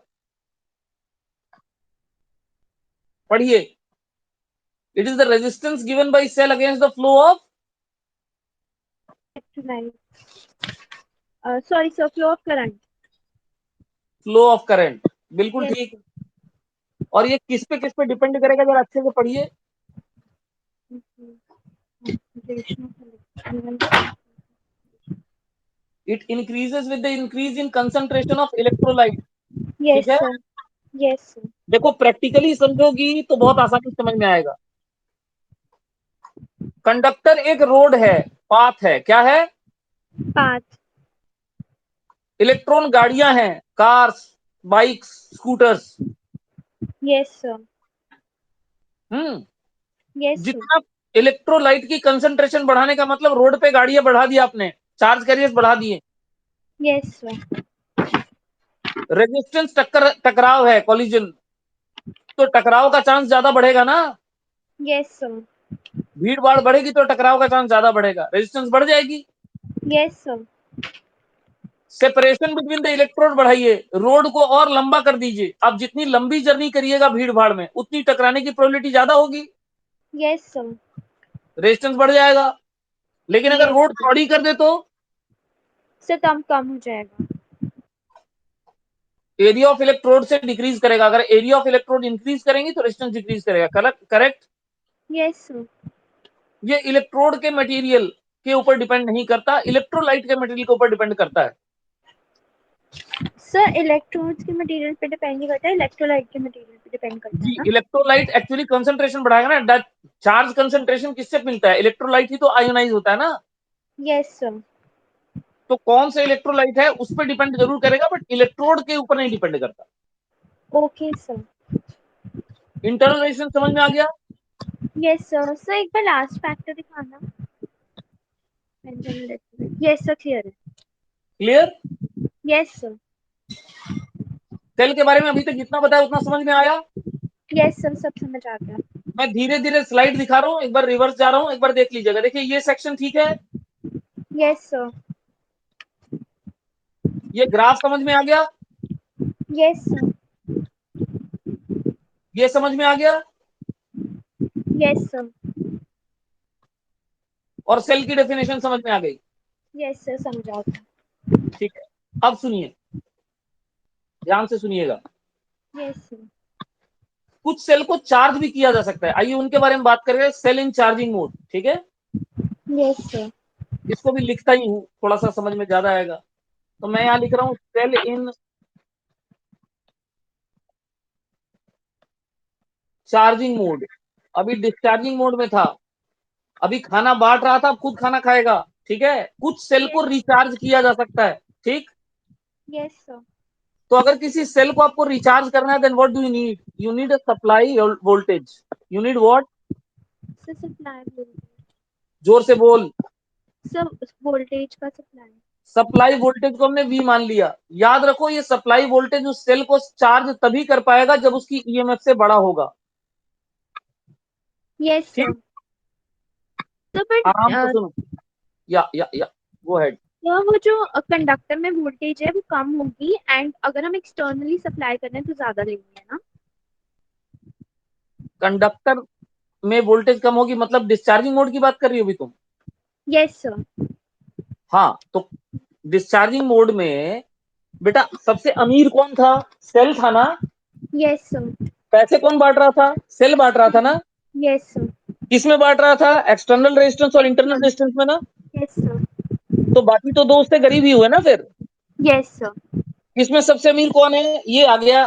पढ़िए, it is the resistance given by cell against the flow of sorry sir, flow of current. Current. बिल्कुल यस। ठीक। और ये किस पे डिपेंड करेगा, जरा अच्छे से पढ़िए। It increases with the increase in concentration of electrolyte. ठीक यस है? सर। Yes sir. देखो प्रैक्टिकली समझोगी तो बहुत आसानी से समझ में आएगा। कंडक्टर एक रोड है, पाथ है, क्या है? पाथ। इलेक्ट्रॉन गाड़ियां हैं, cars, bikes, scooters. Yes sir. Hmm yes sir. जितना इलेक्ट्रोलाइट की कंसंट्रेशन बढ़ाने का मतलब रोड पे गाड़ियां बढ़ा दी आपने, चार्ज कैरियर्स बढ़ा दिए। Yes sir. रेजिस्टेंस टकराव है, कॉलिजन, तो टकराव का चांस ज्यादा बढ़ेगा ना। Yes sir. भीड़ भाड़ बढ़ेगी तो टकराव का चांस ज्यादा बढ़ेगा, रेजिस्टेंस बढ़ जाएगी। Yes sir. Separation between the electrode बढ़ाइए, रोड को और लंबा कर दीजिए। आप जितनी लंबी जर्नी करिएगा भीड़ भाड़ में, उतनी टकराने की प्रोबेबिलिटी ज्यादा होगी, यस सर। रेजिस्टेंस बढ़ जाएगा। लेकिन अगर यस रोड चौड़ी कर दे तो सर, कम कम हो जाएगा। एरिया ऑफ इलेक्ट्रोड से डिक्रीज करेगा। अगर एरिया ऑफ इलेक्ट्रोड इंक्रीज करेंगे तो रेजिस्टेंस डिक्रीज करेगा। करेक्ट। Yes sir. ये इलेक्ट्रोड के मटेरियल के ऊपर डिपेंड नहीं करता, इलेक्ट्रोलाइट के मटेरियल के ऊपर डिपेंड करता है। सर, इलेक्ट्रोड्स के मटेरियल पे डिपेंड नहीं करता, इलेक्ट्रोलाइट के मटेरियल पे डिपेंड करता है जी, ना। इलेक्ट्रोलाइट एक्चुअली कंसंट्रेशन बढ़ाएगा ना। चार्ज कंसंट्रेशन किससे मिलता है? इलेक्ट्रोलाइट ही तो आयोनाइज होता है ना। Yes sir. तो कौन सा इलेक्ट्रोलाइट है उस पर डिपेंड जरूर करेगा, बट इलेक्ट्रोड के ऊपर नहीं डिपेंड करता। Okay sir. इंटरनल रेजिस्टेंस समझ में आ गया? Yes sir. सर, एक बार लास्ट फैक्टर दिखाना। यस सर, क्लियर है। क्लियर? Yes sir. सेल के बारे में अभी तक जितना बताया उतना समझ में आया? यस सर, सब समझ आ गया। मैं धीरे धीरे स्लाइड दिखा रहा हूँ, एक बार रिवर्स जा रहा हूँ, एक बार देख लीजिएगा। देखिए ये सेक्शन ठीक है, यस सर। ये ग्राफ समझ में आ गया, यस सर। ये समझ में आ गया, यस सर। और सेल की डेफिनेशन समझ में आ गई। यस सर, समझ आ गया। ठीक है, अब सुनिए, ध्यान से सुनिएगा। Yes sir. कुछ सेल को चार्ज भी किया जा सकता है, आइए उनके बारे में बात करें। सेल इन चार्जिंग मोड, ठीक है? Yes sir. इसको भी लिखता ही हूं, थोड़ा सा समझ में ज्यादा आएगा। तो मैं यहां लिख रहा हूं सेल इन चार्जिंग मोड। अभी डिस्चार्जिंग मोड में था, अभी खाना बांट रहा था, अब खुद खाना खाएगा। ठीक है? कुछ सेल को यस। रिचार्ज किया जा सकता है, ठीक? Yes sir. तो अगर किसी सेल को आपको रिचार्ज करना है, then what do you need? You need a supply voltage. You need what? Sir, supply voltage. जोर से बोल। सर, वोल्टेज का सप्लाई। सप्लाई वोल्टेज को हमने वी मान लिया। याद रखो, ये सप्लाई वोल्टेज उस सेल को चार्ज तभी कर पाएगा जब उसकी ईएमएफ से बड़ा होगा। Yes sir. ठीक? तो बट आराम से सुनो। या गो हेड। तो वो जो कंडक्टर में वोल्टेज है वो कम होगी, एंड अगर हम एक्सटर्नली सप्लाई कर रहे हैं तो ज्यादा लेंगे, है ना। कंडक्टर में वोल्टेज कम होगी मतलब डिस्चार्जिंग मोड की बात कर रही हो अभी तुम? Yes sir. हाँ, तो डिस्चार्जिंग मोड में बेटा सबसे अमीर कौन था? सेल था ना। Yes sir. पैसे कौन बांट रहा था? सेल बांट रहा था ना। Yes sir. किसमें बांट रहा था? एक्सटर्नल रेजिस्टेंस और इंटरनल रेजिस्टेंस में ना। Yes sir. तो बाकी तो दोस्त थे, गरीब ही हुए ना फिर। Yes sir. इसमें सबसे अमीर कौन है? ये आ गया।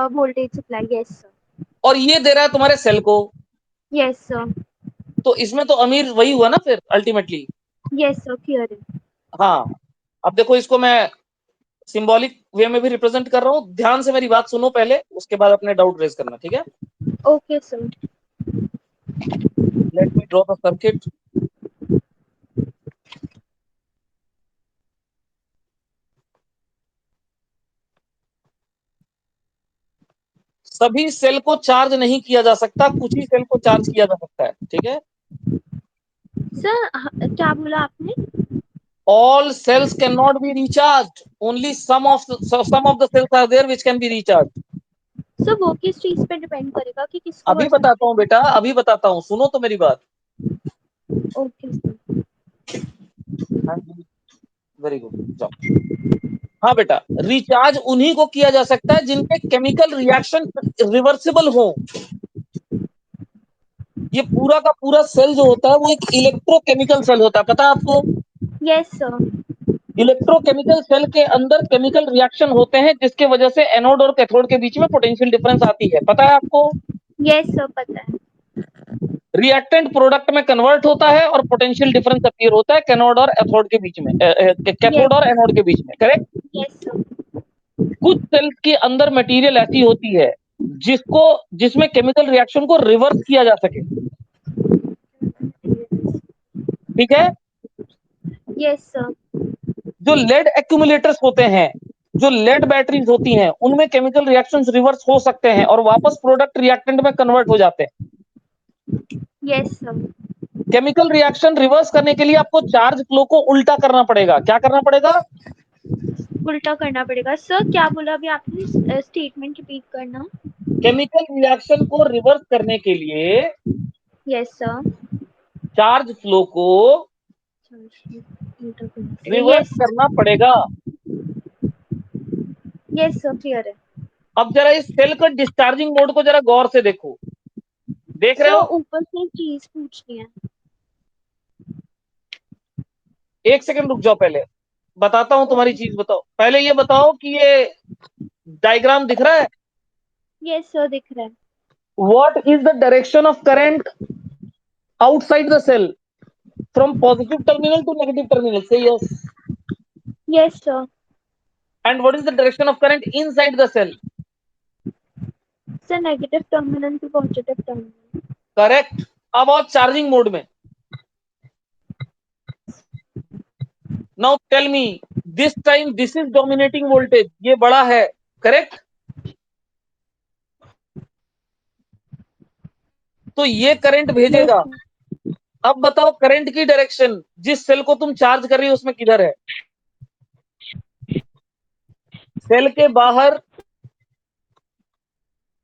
Voltage supply. Yes sir. और ये दे रहा है तुम्हारे सेल को। Yes sir. तो इसमें तो अमीर वही हुआ ना फिर अल्टीमेटली। यस सर, क्लियर है। हाँ, अब देखो इसको मैं सिंबॉलिक वे में भी रिप्रेजेंट कर रहा हूँ। ध्यान से मेरी बात सुनो पहले, उसके बाद अपने डाउट रेज करना, ठीक है? Okay sir. Let me draw the circuit. सभी सेल को चार्ज नहीं किया जा सकता, कुछ ही सेल को चार्ज किया जा सकता है, ठीक है? सर क्या बोला आपने? All cells cannot be recharged. Only some of the cells are there which can be recharged. Sir वो किस चीज पे डिपेंड करेगा कि किसको अभी कर बताता सकते हूँ बेटा, अभी बताता हूँ, सुनो तो मेरी बात। हैं? Okay sir. हाँ जी, वेरी गुड, जाओ। हाँ बेटा, रिचार्ज उन्हीं को किया जा सकता है जिनके केमिकल रिएक्शन रिवर्सिबल हो। ये पूरा का पूरा सेल जो होता है वो एक इलेक्ट्रोकेमिकल सेल होता है, पता है आपको? Yes sir. इलेक्ट्रोकेमिकल सेल के अंदर केमिकल रिएक्शन होते हैं जिसके वजह से एनोड और कैथोड के बीच में पोटेंशियल डिफरेंस आती है, पता है आपको? यस सर, पता है। रिएक्टेंट प्रोडक्ट में कन्वर्ट होता है और पोटेंशियल डिफरेंस अपीयर होता है कैथोड और एनोड के बीच में, कैथोड और यस। एनोड के बीच में, करेक्ट? Yes sir. कुछ सेल्स के अंदर मटेरियल ऐसी होती है जिसको जिसमें केमिकल रिएक्शन को रिवर्स किया जा सके, ठीक है? Yes sir. जो लेड एक्यूमुलेटर्स होते हैं, जो लेड बैटरीज होती हैं, उनमें केमिकल रिएक्शंस रिवर्स हो सकते हैं और वापस प्रोडक्ट रिएक्टेंट में कन्वर्ट हो जाते हैं। Yes sir. Chemical reaction reverse करने के लिए आपको चार्ज फ्लो को उल्टा करना पड़ेगा। क्या करना पड़ेगा? उल्टा करना पड़ेगा। सर क्या बोला अभी आपने? स्टेटमेंट रिपीट करना। केमिकल रिएक्शन को रिवर्स करने के लिए यस सर। चार्ज फ्लो को उल्टा करना पड़ेगा। Reverse yes. करना पड़ेगा। यस सर, क्लियर है। अब जरा इस सेल का डिस्चार्जिंग मोड को जरा गौर से देखो, देख रहे सर हो? ऊपर से एक चीज पूछनी है। एक सेकंड रुक जाओ, पहले बताता हूं तुम्हारी ओके। चीज। बताओ पहले, ये बताओ कि ये डायग्राम दिख रहा है? यस सर, दिख रहा है। What is the direction of current outside the cell from positive terminal to negative terminal? Say yes. Yes sir. And what is the direction of current inside the cell? Sir negative terminal to positive terminal. Correct. अब आओ charging mode में। Now tell me, this time this is dominating voltage, ये बड़ा है, correct? तो ये current yes भेजेगा। Sir. अब बताओ करंट की डायरेक्शन जिस सेल को तुम चार्ज कर रही हो उसमें किधर है? सेल के बाहर,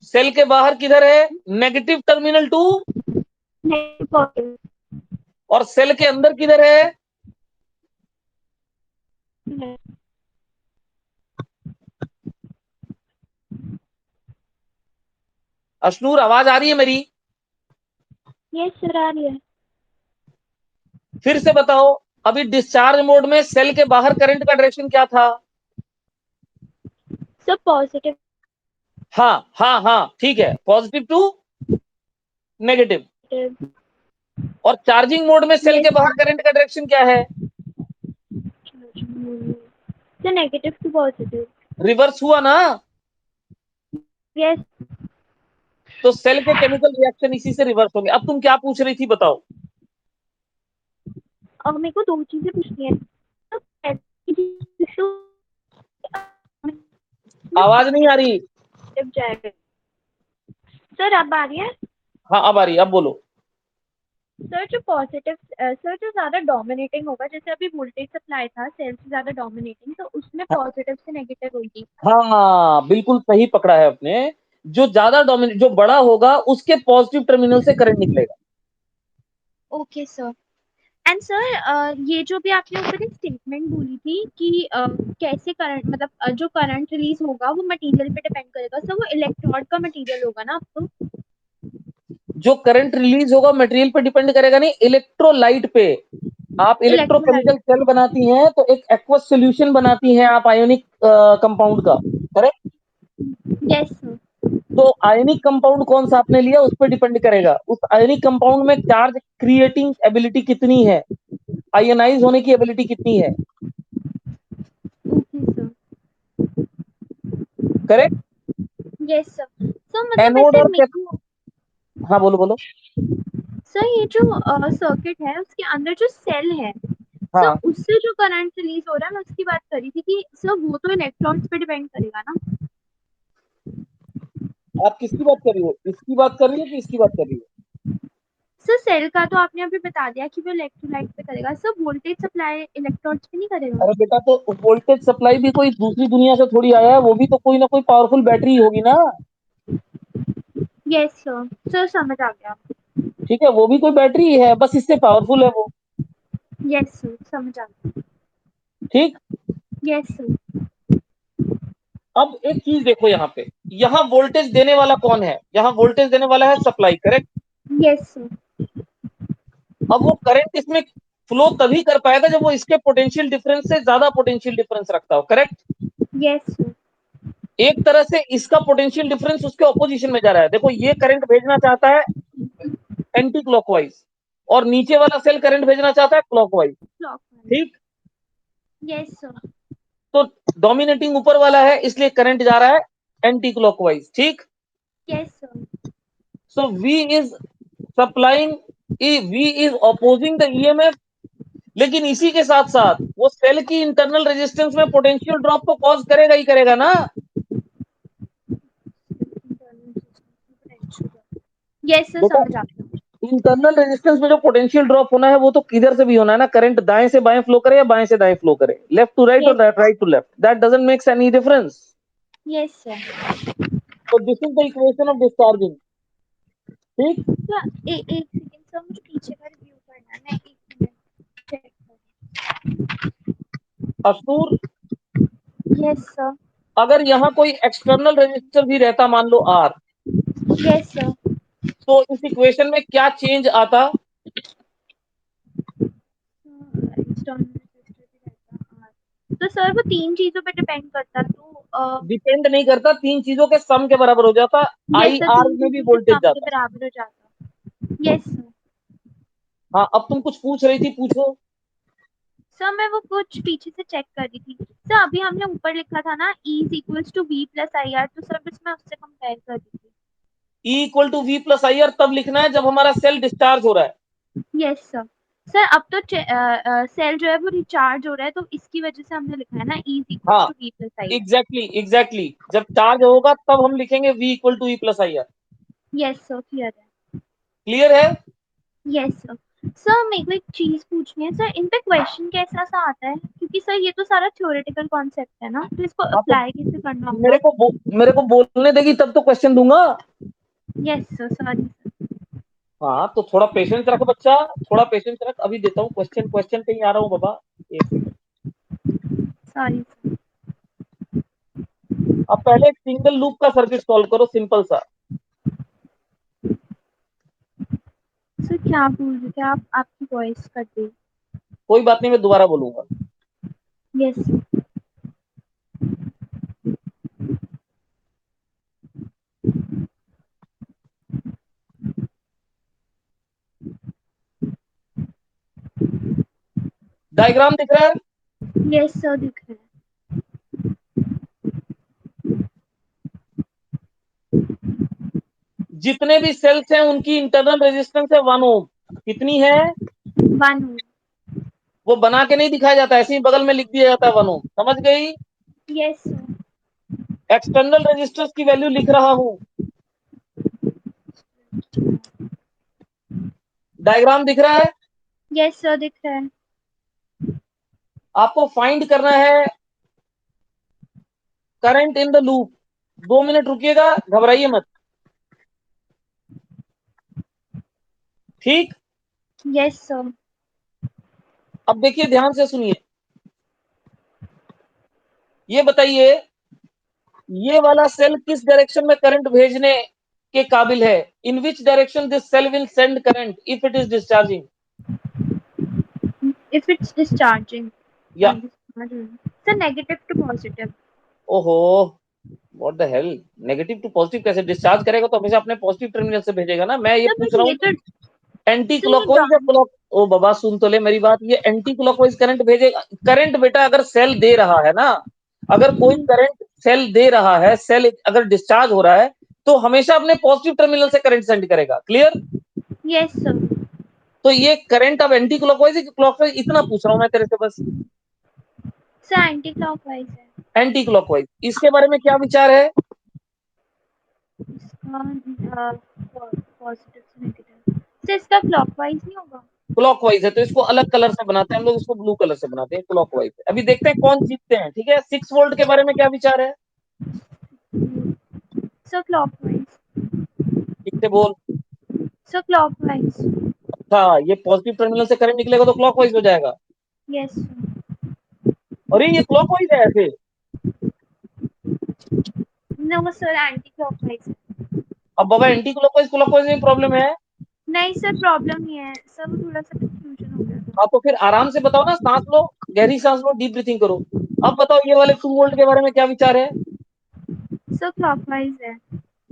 सेल के बाहर किधर है? Negative terminal to. Negative positive. और सेल के अंदर किधर है? अश्नूर, आवाज आ रही है मेरी? यस सर, आ रही है। फिर से बताओ, अभी डिस्चार्ज मोड में सेल के बाहर करंट का डायरेक्शन क्या था? Sir positive. हाँ हाँ हाँ, ठीक है, पॉजिटिव टू नेगेटिव। और चार्जिंग मोड में सेल के यस। बाहर करंट का डायरेक्शन क्या है? Sir negative to positive. Reverse हुआ ना? यस। तो सेल के केमिकल रिएक्शन इसी से रिवर्स होंगे। अब तुम क्या पूछ रही थी, बताओ? और मेरे को दो चीजें पूछनी है। आवाज नहीं आ रही। जाएगा। सर अब आ रही है? हाँ अब आ रही, अब बोलो। सर जो पॉजिटिव, सर जो ज्यादा डोमिनेटिंग होगा, जैसे अभी वोल्टेज सप्लाई था सेल से ज्यादा डोमिनेटिंग, तो उसमें पॉजिटिव से नेगेटिव होगी। हाँ बिल्कुल सही पकड़ा है आपने। जो ज्यादा डोमिनेट, जो बड़ा होगा उसके पॉजिटिव टर्मिनल से करंट निकलेगा। Okay sir. एंड सर ये जो भी आपने ऊपर एक स्टेटमेंट बोली थी कि कैसे करंट, मतलब जो करंट रिलीज होगा वो मटेरियल पे डिपेंड करेगा। सर वो इलेक्ट्रोड का मटेरियल होगा ना अब तो? जो करंट रिलीज होगा मटेरियल पे डिपेंड करेगा नहीं, इलेक्ट्रोलाइट पे। आप इलेक्ट्रोलाइट। इलेक्ट्रोकेमिकल सेल बनाती हैं तो एक एक्वस सॉल्यूशन बनाती हैं आप आयोनिक कंपाउंड का, करेक्ट? Yes sir. तो आयनिक कंपाउंड कौन सा आपने लिया उस पर डिपेंड करेगा, उस आयनिक कंपाउंड में चार्ज क्रिएटिंग एबिलिटी कितनी है, आयनाइज होने की एबिलिटी कितनी है। Okay sir. Correct. Yes sir. Sir मतलब एनोड ऐसे और मेरे को, हाँ बोलो बोलो। सर ये जो सर्किट है उसके अंदर जो सेल है हाँ, सर, उससे जो करंट रिलीज हो रहा है, मैं उसकी बात कर रही थी कि सर वो तो इलेक्ट्रॉन्स पे डिपेंड करेगा ना। आप किसकी बात कर रही हो, इसकी बात कर रही हो कि इसकी बात कर रही हो। सर सेल का तो आपने अभी बता दिया कि वो इलेक्ट्रोलाइट पे करेगा, सर वोल्टेज सप्लाई इलेक्ट्रॉन्स पे नहीं करेगा। अरे बेटा, तो वोल्टेज सप्लाई भी कोई दूसरी दुनिया से थोड़ी आया है, वो भी तो कोई ना कोई पावरफुल बैटरी होगी ना। यस सर, सर समझ आ गया। ठीक है, वो भी कोई बैटरी ही है, बस इससे पावरफुल है वो। यस सर समझ आ गया। ठीक। Yes sir. अब एक चीज देखो यहाँ पे, यहाँ वोल्टेज देने वाला कौन है, यहाँ वोल्टेज देने वाला है सप्लाई, करेक्ट। Yes sir. अब वो करंट इसमें फ्लो तभी कर पाएगा जब वो इसके पोटेंशियल डिफरेंस से ज्यादा पोटेंशियल डिफरेंस रखता हो, करेक्ट। Yes sir. एक तरह से इसका पोटेंशियल डिफरेंस उसके ऑपोजिशन में जा रहा है, देखो ये करंट भेजना चाहता है एंटी क्लॉकवाइज, और नीचे वाला सेल करंट भेजना चाहता है क्लॉकवाइज। क्लॉक। ठीक। Yes sir. तो डोमिनेटिंग ऊपर वाला है, इसलिए करंट जा रहा है एंटी क्लॉकवाइज। ठीक। Yes sir. So V is supplying, V is opposing the EMF, लेकिन इसी के साथ साथ वो सेल की इंटरनल रेजिस्टेंस में पोटेंशियल ड्रॉप तो कॉज करेगा ही करेगा ना। यस सर बेटा, समझ आ गया। इंटरनल रेजिस्टेंस में जो पोटेंशियल ड्रॉप होना है वो तो किधर से भी होना है ना, करंट दाएं से बाएं फ्लो करे या बाएं से दाएं फ्लो करे, left to right or yes. Right to left, that doesn't makes any difference. Yes sir. तो this is the equation of discharging. ठीक। सर एक सेकंड सर, मुझे पीछे का रिव्यू करना है, मैं एक मिनट चेक असूर, कर। Yes sir. अगर यहाँ कोई एक्सटर्नल रेजिस्टर भी रहता, मान लो आर, यस सर। तो इस इक्वेशन में क्या चेंज आता। तो सर वो तीन चीजों पे डिपेंड करता, तो डिपेंड नहीं करता, तीन चीजों के सम के बराबर हो जाता, यस आई सर, आर तीन में भी चीजों के वोल्टेज सम के जाता। बराबर हो जाता। Yes sir. हाँ, अब तुम कुछ पूछ रही थी, पूछो। सर मैं वो कुछ पीछे से चेक कर रही थी सर, अभी हमने ऊपर लिखा था ना E is equals to V plus I R, तो सर बस मैं उससे कंपेयर कर रही थी। E equal to V plus I R तब लिखना है जब हमारा सेल डिस्चार्ज हो रहा है। Yes sir. सर अब तो सेल जो है वो रिचार्ज हो रहा है, तो इसकी वजह से हमने लिखा है ना E इज इक्वल्स हाँ, to V plus I R. Exactly जब चार्ज होगा तब हम लिखेंगे V equal to E plus I R. Yes sir clear है। क्लियर है। Yes sir. सर मेरे को एक चीज पूछनी है सर, इन पे क्वेश्चन कैसा सा आता है, क्योंकि सर ये तो सारा थ्योरेटिकल कॉन्सेप्ट है ना, तो इसको हाँ, तो अप्लाई कैसे करना मेरे होगा। को मेरे को बोलने देगी तब तो क्वेश्चन दूंगा। Yes sir sorry. हाँ, तो थोड़ा पेशेंस रख बच्चा, थोड़ा पेशेंस रख, अभी देता हूँ क्वेश्चन, क्वेश्चन पे ही आ रहा हूँ बाबा। एक सेकंड। सॉरी। अब पहले एक सिंगल लूप का सर्किट सॉल्व करो, सिंपल सा। सर क्या बोल रहे थे आप, आपकी वॉइस कट गई। कोई बात नहीं, मैं दोबारा बोलूंगा। यस। डायग्राम दिख रहा है। यस सर दिख रहा है। जितने भी सेल्स हैं उनकी इंटरनल रेजिस्टेंस है 1 ओम। कितनी है। 1 वो बना के नहीं दिखाया जाता, ऐसे ही बगल में लिख दिया जाता है 1 ओम, समझ गई। Yes sir. एक्सटर्नल रेजिस्टेंस की वैल्यू लिख रहा हूं। डायग्राम दिख रहा है। यस सर दिख रहा है। आपको फाइंड करना है current in the loop. 2 minute रुकिएगा, घबराइए मत। ठीक। Yes sir. अब देखिए, ध्यान से सुनिए, ये बताइए, ये वाला सेल किस डायरेक्शन में करंट भेजने के काबिल है। In which direction this cell will send current if it is discharging. If it's discharging या सर, नेगेटिव टू पॉजिटिव। ओहो, what the hell, negative to positive कैसे डिस्चार्ज करेगा? तो हमेशा अपने पॉजिटिव टर्मिनल से भेजेगा ना। मैं ये सर पूछ बट रहा ये हूँ तो एंटी सर वो क्लॉकवाइज या जान क्लॉक, ओ बाबा सुन तो ले मेरी बात, ये एंटी क्लॉकवाइज करंट भेजेगा। करंट बेटा अगर सेल दे रहा है ना, अगर कोई करंट सेल दे रहा है, सेल अगर डिस्चार्ज हो रहा है, तो हमेशा अपने पॉजिटिव टर्मिनल से करंट सेंड करेगा। क्लियर? Yes sir. तो ये करंट अब एंटी क्लॉकवाइज है कि क्लॉकवाइज, इतना पूछ रहा हूं मैं तेरे से बस। सर एंटी क्लॉकवाइज है। एंटी क्लॉकवाइज, इसके बारे में क्या विचार है? इसका पॉजिटिव से नेगेटिव, सर इसका क्लॉकवाइज नहीं होगा? क्लॉकवाइज है तो इसको अलग कलर से बनाते हैं हम लोग, इसको ब्लू कलर से बनाते हैं। क्लॉकवाइज अभी देखते हैं कौन जीतते हैं। ठीक है, 6 वोल्ट के बारे में क्या विचार है? Sir clockwise. ठीक से बोल। Sir clockwise. अच्छा, ये पॉजिटिव टर्मिनल से करंट निकलेगा तो क्लॉकवाइज हो जाएगा। Yes sir. अरे ये क्लॉकवाइज है ऐसे। नो सर एंटी क्लॉकवाइज है। अब बाबा एंटी क्लॉकवाइज क्लॉकवाइज में प्रॉब्लम है। नहीं सर प्रॉब्लम नहीं है सर, वो थोड़ा सा कंफ्यूजन हो गया था। हाँ तो फिर आराम से बताओ ना, सांस लो, गहरी सांस लो, डीप ब्रीथिंग करो। अब बताओ ये वाले 2 वोल्ट के बारे में क्या विचार है? सर क्लॉकवाइज है।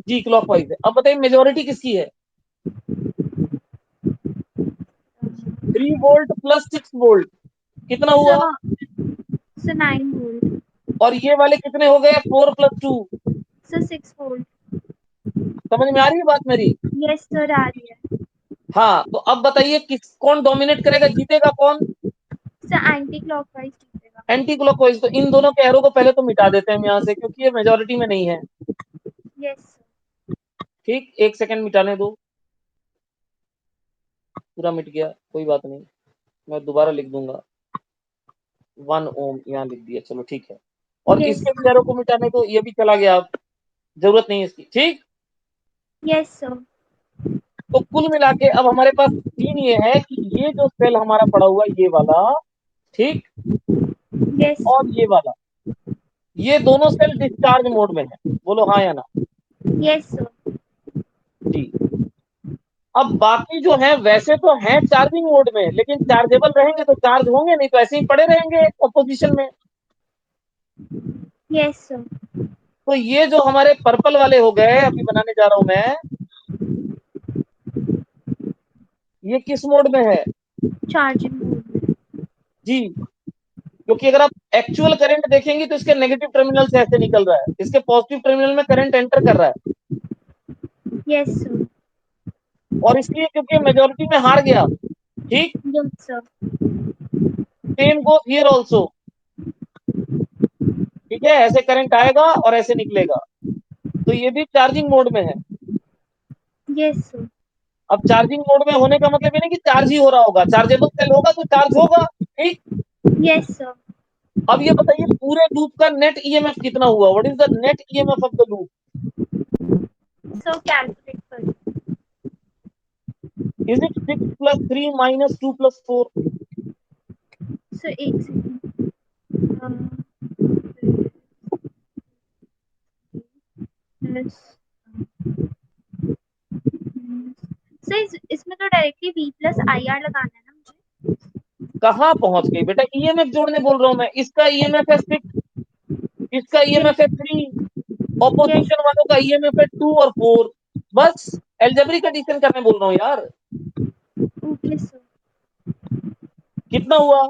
जी क्लॉकवाइज है। अब बताइए मेजोरिटी किसकी है? 3 वोल्ट प्लस 6 वोल्ट कितना हुआ? Sir sir 9 volt. और ये वाले कितने हो गए? 4 + 2। Sir 6 volt. समझ में आ रही है बात मेरी? यस सर आ रही है। हाँ तो अब बताइए किस कौन डोमिनेट करेगा, जीतेगा कौन? सर एंटी क्लॉकवाइज जीतेगा। Anti clockwise. तो इन दोनों के एरो को पहले तो मिटा देते हैं हम यहाँ से, क्योंकि ये मेजोरिटी में नहीं है। यस ठीक, 1 सेकंड मिटाने दो। पूरा मिट गया, कोई बात नहीं, मैं दोबारा लिख दूंगा। 1 ओम यहाँ लिख दिया, चलो ठीक है। और यस इसके भी एरो को मिटाने दो, ये भी चला गया, अब जरूरत नहीं है इसकी। ठीक, यस सर। तो कुल मिला के अब हमारे पास सीन ये है कि ये जो सेल हमारा पड़ा हुआ है, ये वाला, ठीक, यस और ये वाला, ये दोनों सेल डिस्चार्ज मोड में है। बोलो हाँ या ना? Yes sir. जी। अब बाकी जो है वैसे तो हैं चार्जिंग मोड में, लेकिन चार्जेबल रहेंगे तो चार्ज होंगे, नहीं तो ऐसे ही पड़े रहेंगे ऑपोजिशन में। Yes sir. तो ये जो हमारे पर्पल वाले हो गए, अभी बनाने जा रहा हूं मैं, ये किस मोड में है? Charging mode. जी, क्योंकि अगर आप एक्चुअल करंट देखेंगे तो इसके नेगेटिव टर्मिनल से ऐसे निकल रहा है, इसके पॉजिटिव टर्मिनल में करंट एंटर कर रहा है। Yes sir. और इसलिए क्योंकि मेजोरिटी में हार गया। ठीक, yes sir. Same goes here also. ठीक है, ऐसे करंट आएगा और ऐसे निकलेगा, तो ये भी चार्जिंग मोड में है। Yes sir. अब चार्जिंग मोड में होने का मतलब ये नहीं कि चार्ज ही हो रहा होगा, चार्जेबल सेल होगा तो चार्ज होगा। ठीक, यस सर। अब ये बताइए पूरे लूप का नेट ईएमएफ कितना हुआ? What is the net EMF of the loop? Sir calculate कर। Is it 6 + 3 - 2 + 4? सर एक सेकंड। प्लस सर इसमें तो directly V plus I R लगाना है ना मुझे? कहाँ पहुंच गई बेटा? ईएमएफ जोड़ने बोल रहा हूं मैं। इसका ईएमएफ है 6, इसका ईएमएफ है 3, यस ऑपोजिशन वालों का ईएमएफ है 2 और 4। बस एल्जेब्रिक एडिशन करने बोल रहा हूँ यार। Okay sir. कितना हुआ?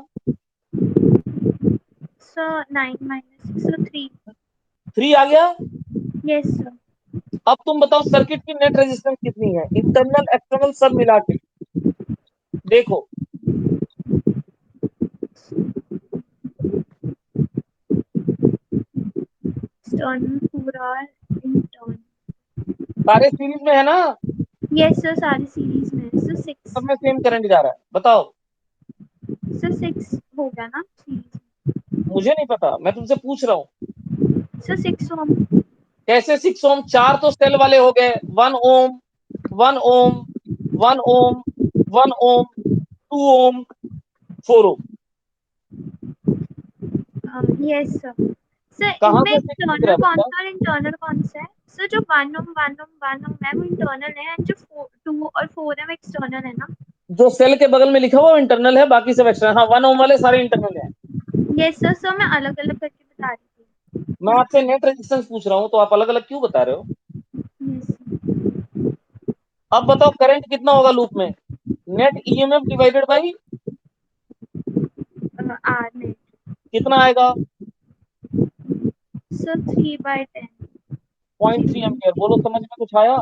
Sir 9 - 6 sir 3। 3 आ गया। Yes sir. अब तुम बताओ सर्किट की नेट रेजिस्टेंस कितनी है, इंटरनल एक्सटर्नल सब मिला के? देखो, एक्सटर्नल पूरा इंटर्नल। सारे सीरीज में है ना? यस सर सारी सीरीज में सर 6। सब में सेम करंट जा रहा है, बताओ। सर 6 हो गया ना सीरीज? मुझे नहीं पता, मैं तुमसे पूछ रहा हूँ। सर 6 ओम। कैसे 6 ओम? चार तो सेल वाले हो गए, 1 ohm, 1 ohm, 1 ohm, 1 ohm, 2 ohm, 4 ohm. Yes sir. Sir कहाँ इनमें से 6 दिख रहा एक्सटर्नल है कौन बेटा? सा और इंटरनल कौन सा है? सर जो 1 ओम है वो इंटरनल है, एंड जो 2 और 4 है वो एक्सटर्नल है ना? जो सेल के बगल में लिखा हुआ वो इंटरनल है, बाकी सब एक्सटर्नल। हाँ, 1 ओम वाले सारे इंटरनल है। Yes sir. सर मैं अलग अलग करके बता रही थी। मैं आपसे नेट रेजिस्टेंस पूछ रहा हूँ तो आप अलग अलग क्यों बता रहे हो? yes, अब बताओ करंट कितना होगा लूप में? Net EMF divided by R net. कितना आएगा? So 3/10. 0.3 एम्पियर। बोलो समझ में कुछ आया?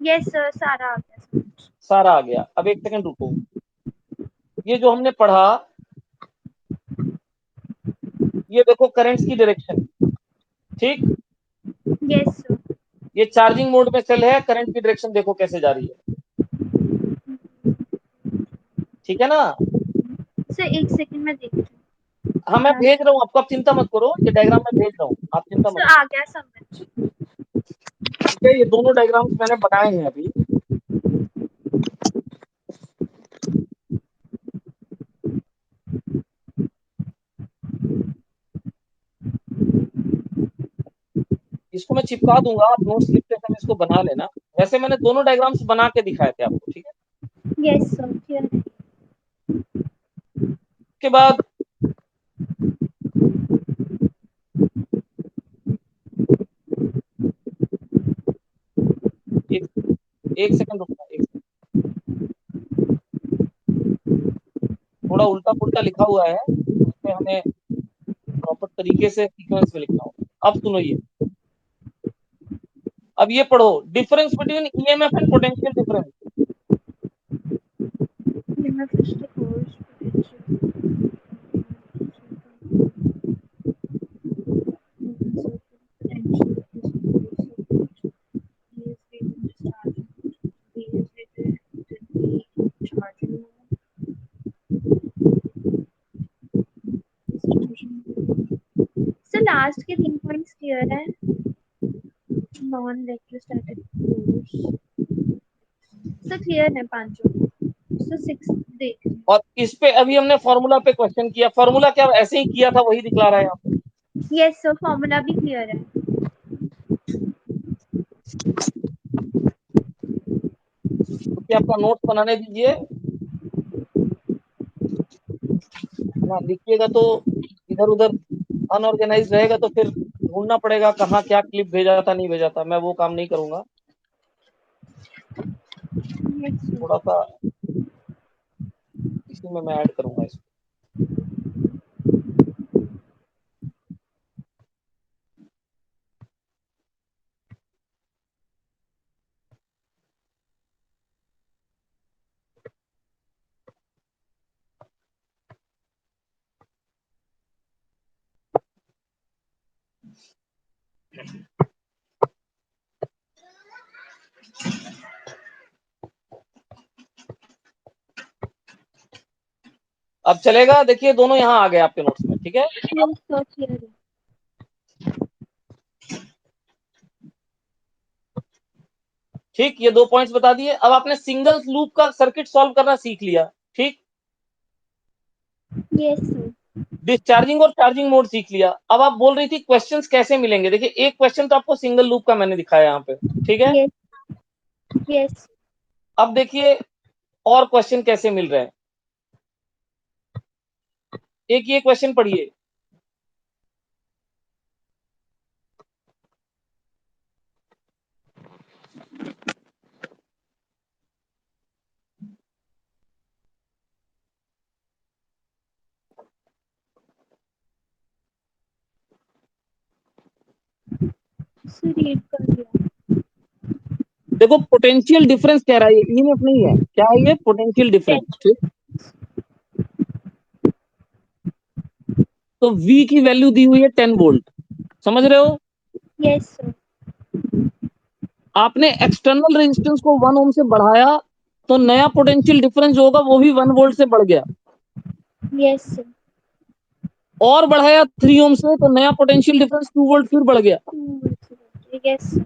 Yes sir, सारा आ गया समझ। सारा आ गया। अब एक सेकंड रुको, ये जो हमने पढ़ा, ये देखो करंट्स की डायरेक्शन, ठीक। Yes sir. ये चार्जिंग मोड में सेल है, करंट की डायरेक्शन देखो कैसे जा रही है, ठीक है ना? सर एक सेकंड में देखती हाँ मैं हूँ। भेज रहा हूँ आपको, आप चिंता मत करो, ये डायग्राम मैं भेज रहा हूँ, आप चिंता मत सर आ गया समझ। करो, ठीक है? ये दोनों डायग्राम्स मैंने बनाए हैं अभी। इसको मैं चिपका दूंगा, आप नोट्स लिखते समय इसको बना लेना। वैसे मैंने दोनों डायग्राम्स बना के दिखाए थे आपको, ठीक है? Yes sir, clear है। उसके बाद एक एक सेकंड रुकना, एक सेकंड। थोड़ा उल्टा पुल्टा लिखा हुआ है, इसे हमें प्रॉपर तरीके से सीक्वेंस में लिखना होगा। अब सुनो, ये अब ये पढ़ो, difference between EMF and potential difference. ये मैं फिर से कोर्स सर लास्ट के 3 पॉइंट्स क्लियर है। Non electrostatic force sir clear है पांचों। सर 6 देख। और इस पे अभी हमने फॉर्मूला पे क्वेश्चन किया, फॉर्मूला क्या ऐसे ही किया था वही दिखला रहा है यहाँ पे, यस सर फॉर्मूला भी क्लियर है। तो क्या आपका नोट्स बनाने दीजिए ना, लिखिएगा तो इधर उधर अनऑर्गेनाइज रहेगा तो फिर ढूंढना पड़ेगा कहाँ क्या क्लिप भेजा था नहीं भेजा था, मैं वो काम नहीं करूंगा। Yes sir. थोड़ा सा इसी में मैं ऐड करूंगा इसको। अब चलेगा, देखिए दोनों यहाँ आ गए आपके नोट्स में, ठीक है? यस सर क्लियर है। ठीक, ये 2 पॉइंट्स बता दिए। अब आपने सिंगल लूप का सर्किट सॉल्व करना सीख लिया, ठीक। Yes sir. डिस्चार्जिंग और चार्जिंग मोड सीख लिया। अब आप बोल रही थी क्वेश्चंस कैसे मिलेंगे, देखिए एक क्वेश्चन तो आपको सिंगल लूप का मैंने दिखाया यहाँ पे, ठीक है? यस यस अब देखिए और क्वेश्चन कैसे मिल रहे हैं। एक ये क्वेश्चन पढ़िए, सर रीड कर लिया। देखो पोटेंशियल डिफरेंस कह रहा है, ये ईएमएफ नहीं है, क्या है ये? Potential difference, 10। ठीक। तो V की वैल्यू दी हुई है 10 वोल्ट, समझ रहे हो? Yes sir. आपने एक्सटर्नल रेजिस्टेंस को 1 ओम से बढ़ाया तो नया पोटेंशियल डिफरेंस जो होगा वो भी 1 वोल्ट से बढ़ गया, यस सर। और बढ़ाया 3 ओम से तो नया पोटेंशियल डिफरेंस 2 वोल्ट फिर बढ़ गया। Yes sir.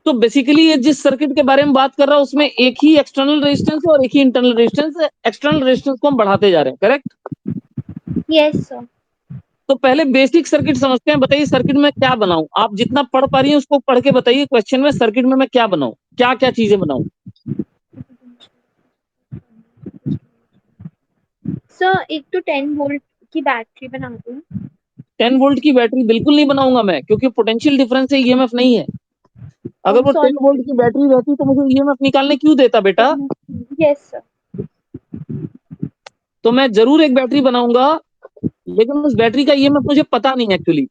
तो बेसिकली ये जिस सर्किट के बारे में बात कर रहा है उसमें एक ही एक्सटर्नल रेजिस्टेंस है और एक ही इंटरनल रेजिस्टेंस है, एक्सटर्नल रेजिस्टेंस को हम बढ़ाते जा रहे हैं, करेक्ट? Yes sir. तो पहले बेसिक सर्किट समझते हैं। बताइए सर्किट में क्या बनाऊं, आप जितना पढ़ पा रही हैं उसको पढ़ के बताइए क्वेश्चन में, सर्किट में मैं क्या बनाऊं, क्या क्या चीजें बनाऊं? सर एक तो 10 वोल्ट की बैटरी बना दूं। 10 वोल्ट की बैटरी बिल्कुल नहीं बनाऊंगा मैं, क्योंकि पोटेंशियल डिफरेंस है, ईएमएफ नहीं है। अगर वो 10 सॉरी वोल्ट की बैटरी रहती तो मुझे ईएमएफ निकालने क्यों देता बेटा? Yes sir. तो मैं जरूर एक बैटरी बनाऊंगा, लेकिन उस बैटरी का ईएमएफ मुझे पता नहीं एक्चुअली।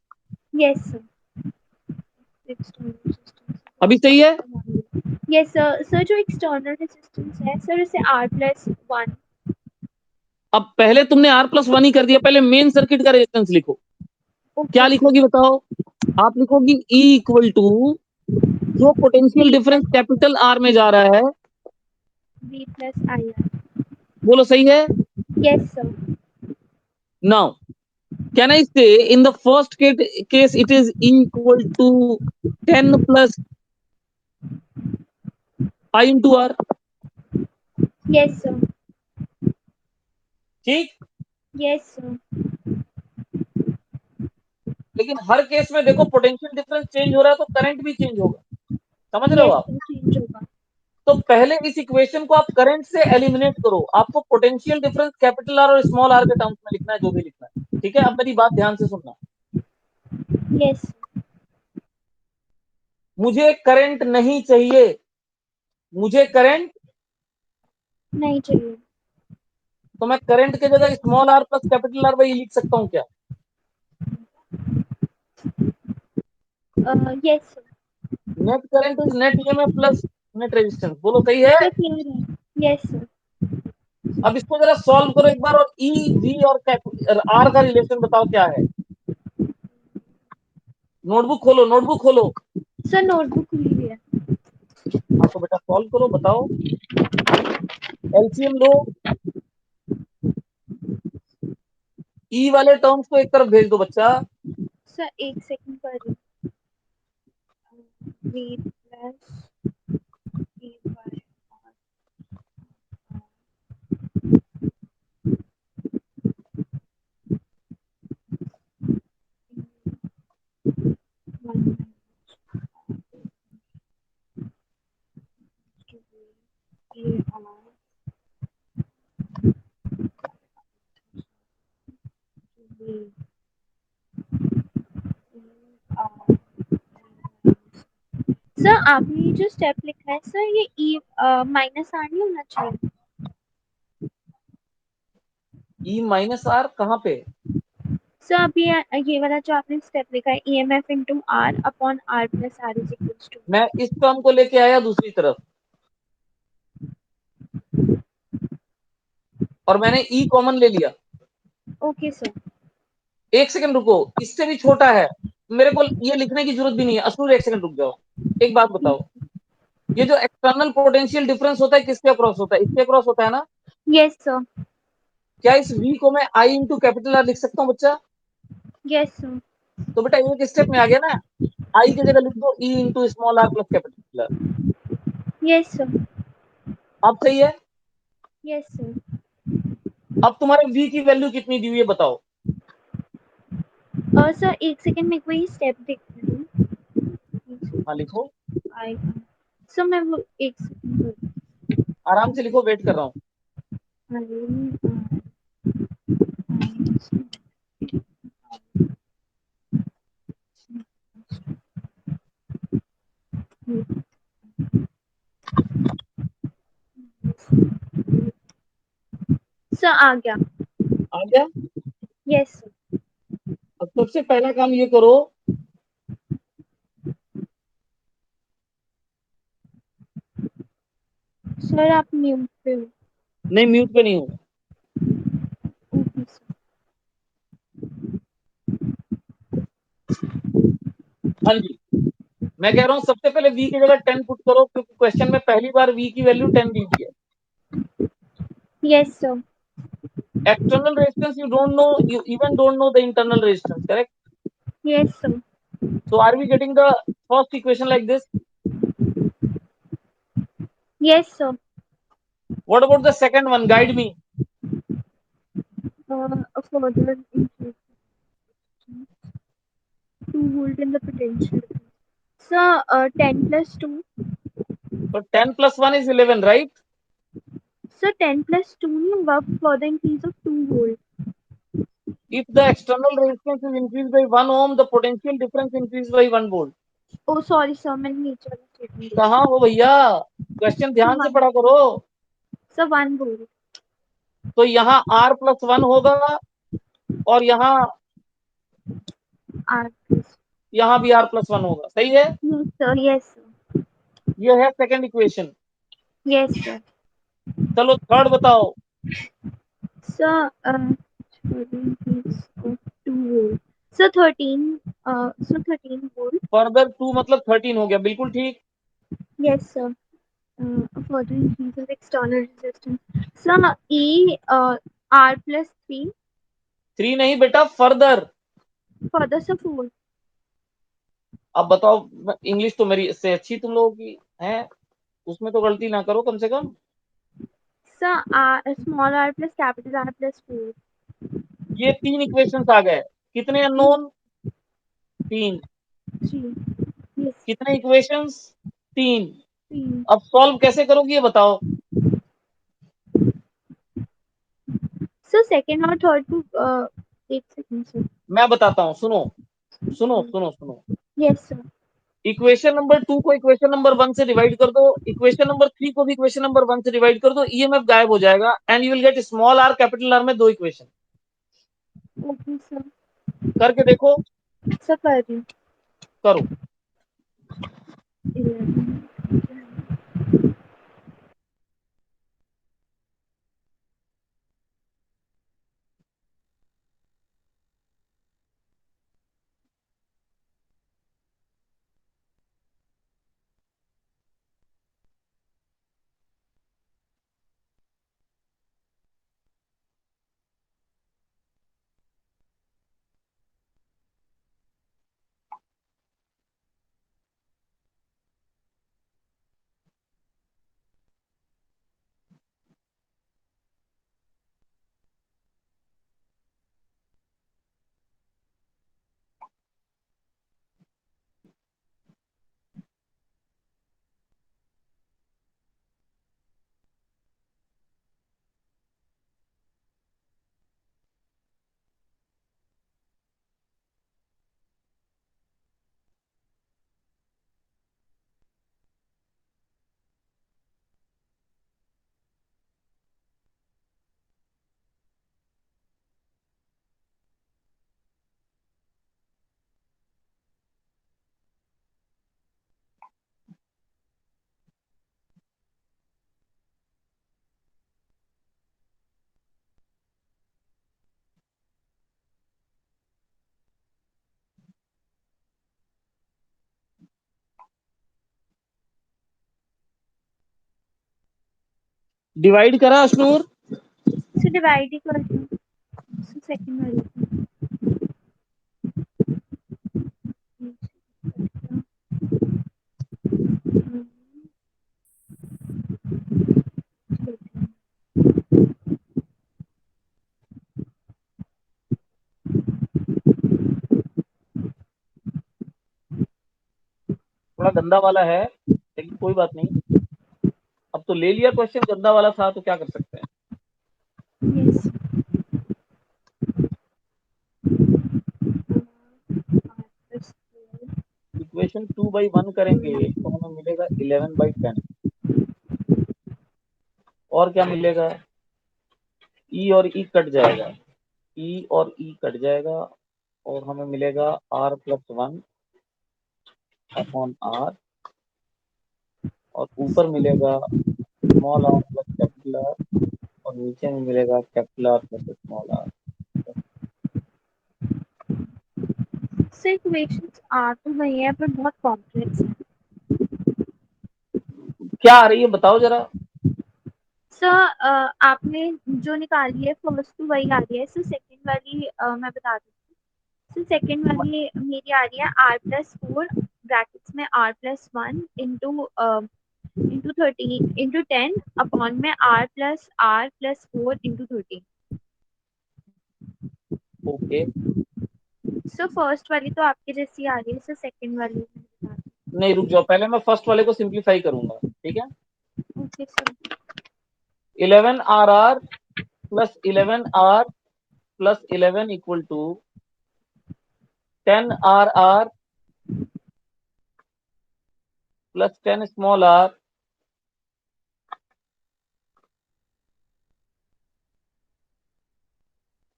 Yes sir. अभी सही है? Yes sir. सर जो एक्सटर्नल रेजिस्टेंस है सर, इसे R+1। अब पहले तुमने R+1 ही कर दिया, पहले मेन सर्किट का रेजिस्टेंस लिखो। क्या ओके सर। लिखोगी बताओ? आप लिखोगी E इक्वल टू, जो potential V difference plus capital R में जा रहा है, V+IR। बोलो सही है? Yes sir. Now can I say in the first case it is E equal to 10 plus I into R. Yes sir. ठीक। Yes sir. लेकिन हर केस में देखो पोटेंशियल डिफरेंस चेंज हो रहा है तो करंट भी चेंज होगा, समझ रहे हो यस आप? सर, चेंज होगा। तो पहले इस इक्वेशन को आप करंट से एलिमिनेट करो, आपको पोटेंशियल डिफरेंस कैपिटल आर और स्मॉल आर के टर्म्स में लिखना है, जो भी लिखना है। ठीक है, अब मेरी बात ध्यान से सुनना। यस। मुझे करंट नहीं चाहिए, मुझे करंट, नहीं चाहिए। तो मैं करंट के जगह small are plus capital R वही लिख सकता हूं क्या? Yes sir. Net current is net EMF plus net resistance, बोलो सही है? सर क्लियर है। Yes sir. अब इसको जरा सॉल्व करो एक बार, और ई वी और आर का रिलेशन बताओ क्या है। नोटबुक खोलो, नोटबुक खोलो। सर नोटबुक खुली हुई है। हाँ तो बेटा सॉल्व करो, बताओ। एलसीएम लो, ई वाले टर्म्स को एक तरफ भेज दो बच्चा। सर एक सेकंड कर रही हूँ। V+E/R। सर आपने ये जो स्टेप लिखा है सर, ये ई -R नहीं होना चाहिए? ई माइनस आर कहाँ पे? सर अभी ये वाला जो आपने स्टेप लिखा है, EMF into R upon R+R is equals to. मैं इस टर्म को लेके आया दूसरी तरफ, और मैंने ई कॉमन ले लिया। Okay sir. एक सेकंड रुको, इससे भी छोटा है, मेरे को ये लिखने की जरूरत भी नहीं है। असूर एक सेकंड रुक जाओ, एक बात बताओ, ये जो एक्सटर्नल पोटेंशियल डिफरेंस होता है किसके अक्रॉस होता है? इसके अक्रॉस होता है ना? Yes sir. क्या इस वी को मैं आई इंटू कैपिटल आर लिख सकता हूँ बच्चा? Yes sir. तो बेटा एक स्टेप में आ गया ना, आई की जगह लिख दो E into small are plus capital R. Yes sir. अब सही है? Yes sir. अब तुम्हारे वी की वैल्यू कितनी दी हुई है बताओ? और सर एक सेकंड में कोई स्टेप देखती हूँ। हाँ लिखो, आई सर मैं वो एक सेकंड। आराम से लिखो, वेट कर रहा हूँ। सर आ गया। आ गया? Yes sir. अब सबसे पहला काम ये करो, सर आप म्यूट पे हो। नहीं म्यूट पे नहीं हूँ। Okay sir. हाँ जी, मैं कह रहा हूँ सबसे पहले वी की जगह 10 पुट करो, क्योंकि क्वेश्चन में पहली बार वी की वैल्यू 10 दी हुई है। Yes sir. External resistance you don't know, you even don't know the internal resistance, correct? Yes sir. So are we getting the first equation like this? Yes sir. What about the second one? Guide me. Further increase 2 volt in the potential. Sir 10+2। So 10 plus 1 is 11, right? Sir 10+2 नहीं होगा, further increase of 2 volt. If the external resistance is increased by 1 ohm, the potential difference increased by 1 volt. Oh sorry sir, मैंने नीचे वाला statement कहाँ देखा। हो भैया, question sir ध्यान से वन, पढ़ा करो। सर वन बोल। तो यहाँ R+1 होगा और आर प्लस। यहाँ भी R+1 होगा, सही है। यस सर, यस सर, ये है सेकंड इक्वेशन। Yes sir. चलो थर्ड बताओ। Sir 2 volt, sir 13, sir 13 volt. Further 2 मतलब 13 हो गया, बिल्कुल ठीक। Yes sir. Further increase of external resistance, sir E R+3, 3 नहीं बेटा, फर्दर। Further sir 4। अब बताओ, इंग्लिश तो मेरी इससे अच्छी तुम लोगों की है, उसमें तो गलती ना करो कम से कम। Sir R small are plus capital R plus 4। ये 3 इक्वेशंस आ गए, कितने अननोन? 3। 3। यस। कितने इक्वेशंस? 3। 3। अब सॉल्व कैसे करोगी ये बताओ। सर सेकंड और थर्ड को एक सेकंड सर। मैं बताता हूँ, सुनो सुनो सुनो सुनो। Yes sir. इक्वेशन नंबर 2 को इक्वेशन नंबर 1 से डिवाइड कर दो, इक्वेशन नंबर 3 को भी इक्वेशन नंबर 1 से डिवाइड कर दो, ईएमएफ गायब हो जाएगा and you will get small R capital R में 2 इक्वेशन। Okay sir. करके देखो। सर कर रही हूँ। करो। 11। डिवाइड करा अश्नूर? सर डिवाइड ही कर रही हूँ। सर सेकंड वाली थोड़ा गंदा वाला है लेकिन कोई बात नहीं, अब तो ले लिया क्वेश्चन, गंदा वाला था तो क्या कर सकते हैं। यस। इक्वेशन 2/1 करेंगे तो हमें मिलेगा 11/10। और क्या मिलेगा? ई और ई कट जाएगा, ई और ई कट जाएगा और हमें मिलेगा R+1 अपॉन आर, और ऊपर मिलेगा small are plus capital R, और नीचे में मिलेगा capital R plus small R. Sir equations आ तो वही है पर बहुत कॉम्प्लेक्स है। क्या आ रही है बताओ जरा। सर आपने जो निकाली है फर्स्ट तो वही आ रही है। सर सेकंड वाली मैं बता दूँ। सर सेकंड वाली मेरी आ रही है R+4 ब्रैकेट्स में R+1 इंटू 10 अपॉन में R+4 into 13। Okay, sir first वाली तो आपके जैसी आ रही है। सर सेकंड वाली मैं बता नहीं रुक जाओ, पहले मैं फर्स्ट वाले को सिंप्लीफाई करूंगा, ठीक है। दूँ। Okay sir. 11 R R plus 11 R plus 11 equal to 10 RR plus 10 r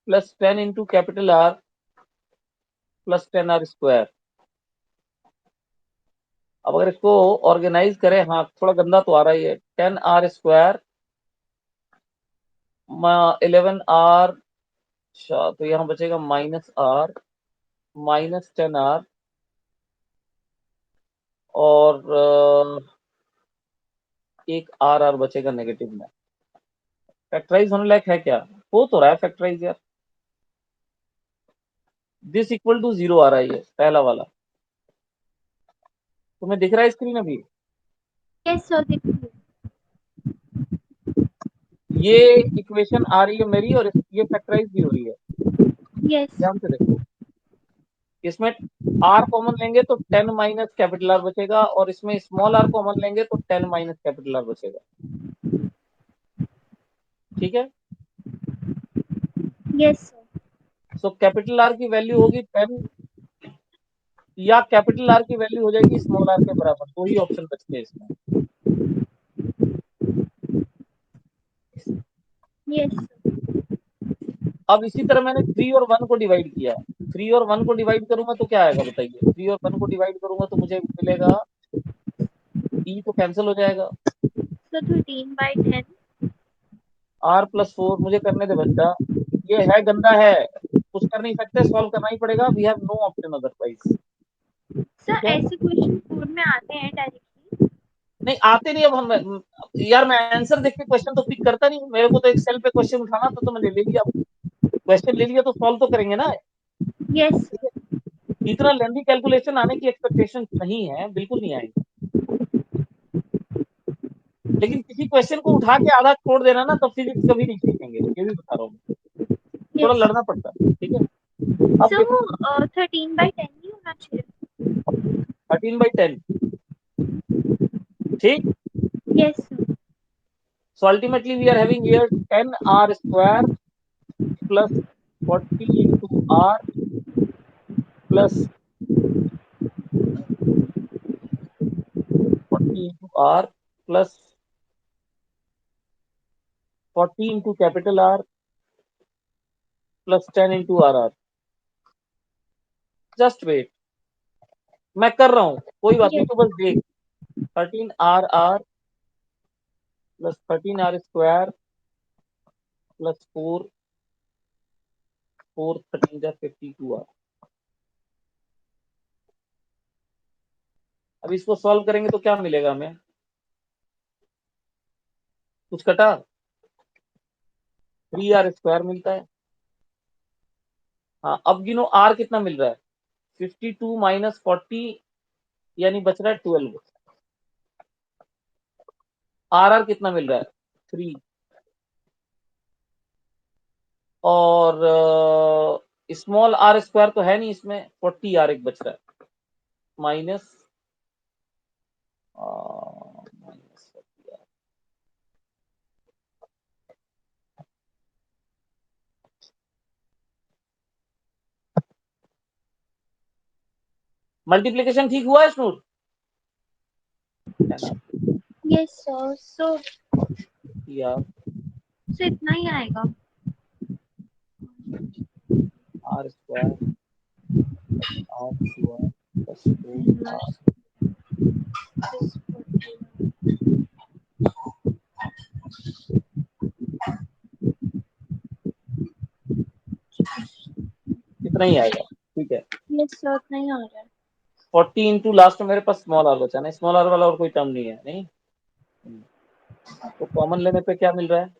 plus 10 into capital R plus 10 R²। अब अगर इसको ऑर्गेनाइज करें, हाँ थोड़ा गंदा तो आ रहा ही है, 10R² 11R, अच्छा तो यहाँ बचेगा -R -10R और एक RR बचेगा नेगेटिव में। फैक्टराइज होने लायक है क्या? हो तो रहा है फैक्टराइज यार। दिस इक्वल टू 0 आ रहा है, ये पहला वाला तुम्हें दिख रहा है स्क्रीन अभी? यस सर, दिख रही है। ये इक्वेशन आ रही है मेरी और ये फैक्टराइज भी हो रही है, यस। ध्यान से देखो। इसमें R कॉमन लेंगे तो 10 माइनस कैपिटल R बचेगा और इसमें स्मॉल r कॉमन लेंगे तो 10 माइनस कैपिटल R बचेगा। ठीक है, yes sir. So capital R की वैल्यू होगी 10 या कैपिटल R की वैल्यू हो जाएगी स्मॉल r के बराबर। दो ही ऑप्शन बचते हैं इसमें। Yes sir. अब इसी तरह मैंने 3 और 1 को डिवाइड किया। 3 और 1 को डिवाइड करूंगा तो क्या आएगा बताइए? 3 और 1 को डिवाइड करूंगा तो मुझे मिलेगा, ई तो कैंसिल हो जाएगा, सर 13/10। R+4 मुझे करने दे बच्चा। ये है गंदा है, कुछ कर नहीं सकते, सॉल्व करना ही पड़ेगा। We have no option otherwise. Sir ठीक है, ऐसे क्वेश्चन बोर्ड में आते हैं डायरेक्टली? नहीं आते नहीं। अब हम यार, मैं आंसर देख के क्वेश्चन तो पिक करता नहीं, मेरे को तो एक सेल पे क्वेश्चन उठाना था तो मैंने ले लिया। क्वेश्चन ले लिया तो सॉल्व तो करेंगे ना। यस ठीक सर। है, इतना लेंथी कैलकुलेशन आने की एक्सपेक्टेशन नहीं है, बिल्कुल नहीं आएगी। लेकिन किसी क्वेश्चन को उठा के आधा छोड़ देना ना, तब फिजिक्स कभी नहीं सीखेंगे, ये भी बता रहा हूँ। थोड़ा यस लड़ना पड़ता है। ठीक है, अब सर, देखो वो 13/10 नहीं होना चाहिए? 13/10। ठीक, yes sir. so ultimately we are having here 10R² plus 40 into R plus 40 into R plus 40 into capital R plus 10 into RR। Just wait, मैं कर रहा हूँ, कोई बात नहीं, यस। तो बस देख। 13RR प्लस 13R² प्लस 4 4 13 जा 52R। अब इसको सॉल्व करेंगे तो क्या मिलेगा हमें? कुछ कटा? 3R² मिलता है। हाँ अब गिनो, R कितना मिल रहा है? 52 माइनस 40 यानी बच रहा है 12। RR कितना मिल रहा है? 3। और स्मॉल R² तो है नहीं इसमें, 40R एक बच रहा है, माइनस माइनस 40R। मल्टीप्लीकेशन ठीक हुआ है स्नूर? है ना? Yes sir. सो या इतना ही आएगा। R² R² plus 4R। कितना ही आएगा। ठीक है, यस सर, उतना ही आ रहा है। 40 इंटू लास्ट में मेरे पास स्मॉल r बचा ना, स्मॉल r वाला और कोई टर्म नहीं है, नहीं। तो कॉमन लेने पे क्या मिल रहा है?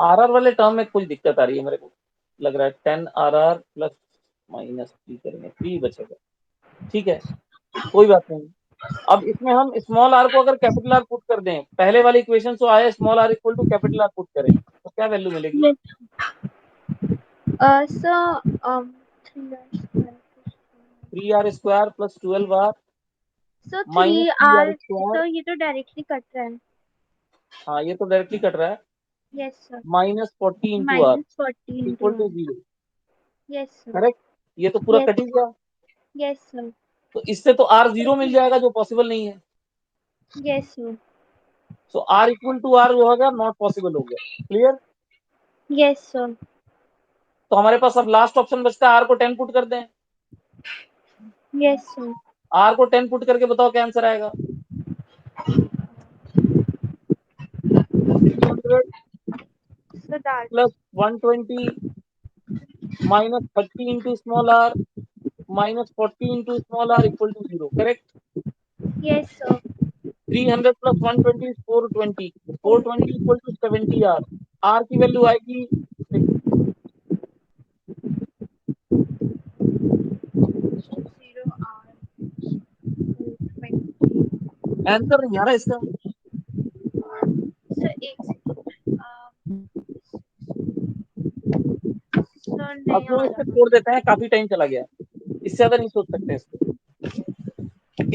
RR वाले टर्म में कुछ दिक्कत आ रही है मेरे को लग रहा है। 10RR प्लस माइनस 3 करेंगे, 3 बचेगा। ठीक है, कोई बात नहीं। अब इसमें हम स्मॉल r को अगर कैपिटल R पुट कर दें, पहले वाली इक्वेशन जो आया small r equal to capital R put करें तो क्या वैल्यू मिलेगी? Yes sir. 3 3R² plus 12R sir minus 3R। 3R²। Sir ये तो डायरेक्टली कट रहा है। हाँ ये तो डायरेक्टली कट रहा है। Yes, sir. Minus 40 into R Minus 40 into equal to R. 0। Yes, sir. Correct, ये तो पूरा Yes, कट ही गया। yes, sir. तो इससे तो आर जीरो मिल जाएगा जो पॉसिबल नहीं है। Yes, sir. So R equal to R जो होगा नॉट पॉसिबल हो गया। क्लियर। Yes, sir. तो हमारे पास अब लास्ट ऑप्शन बचता है, आर को 10 पुट कर दें। Yes, sir. आर को 10 पुट करके बताओ क्या आंसर आएगा। 300 So that. Plus 120 minus 30 into small r minus 40 into small r equal to 0। Correct. Yes, sir. 300 plus 120 420 420 equal to 70 R. R की वैल्यू आएगी 6। 0 R 20. आंसर नहीं आ रहा इसका। सर एक सेकंड। सर अब नहीं जो आ इससे रहा। छोड़ देते हैं, काफी टाइम चला गया, इससे ज्यादा नहीं सोच सकते इसको।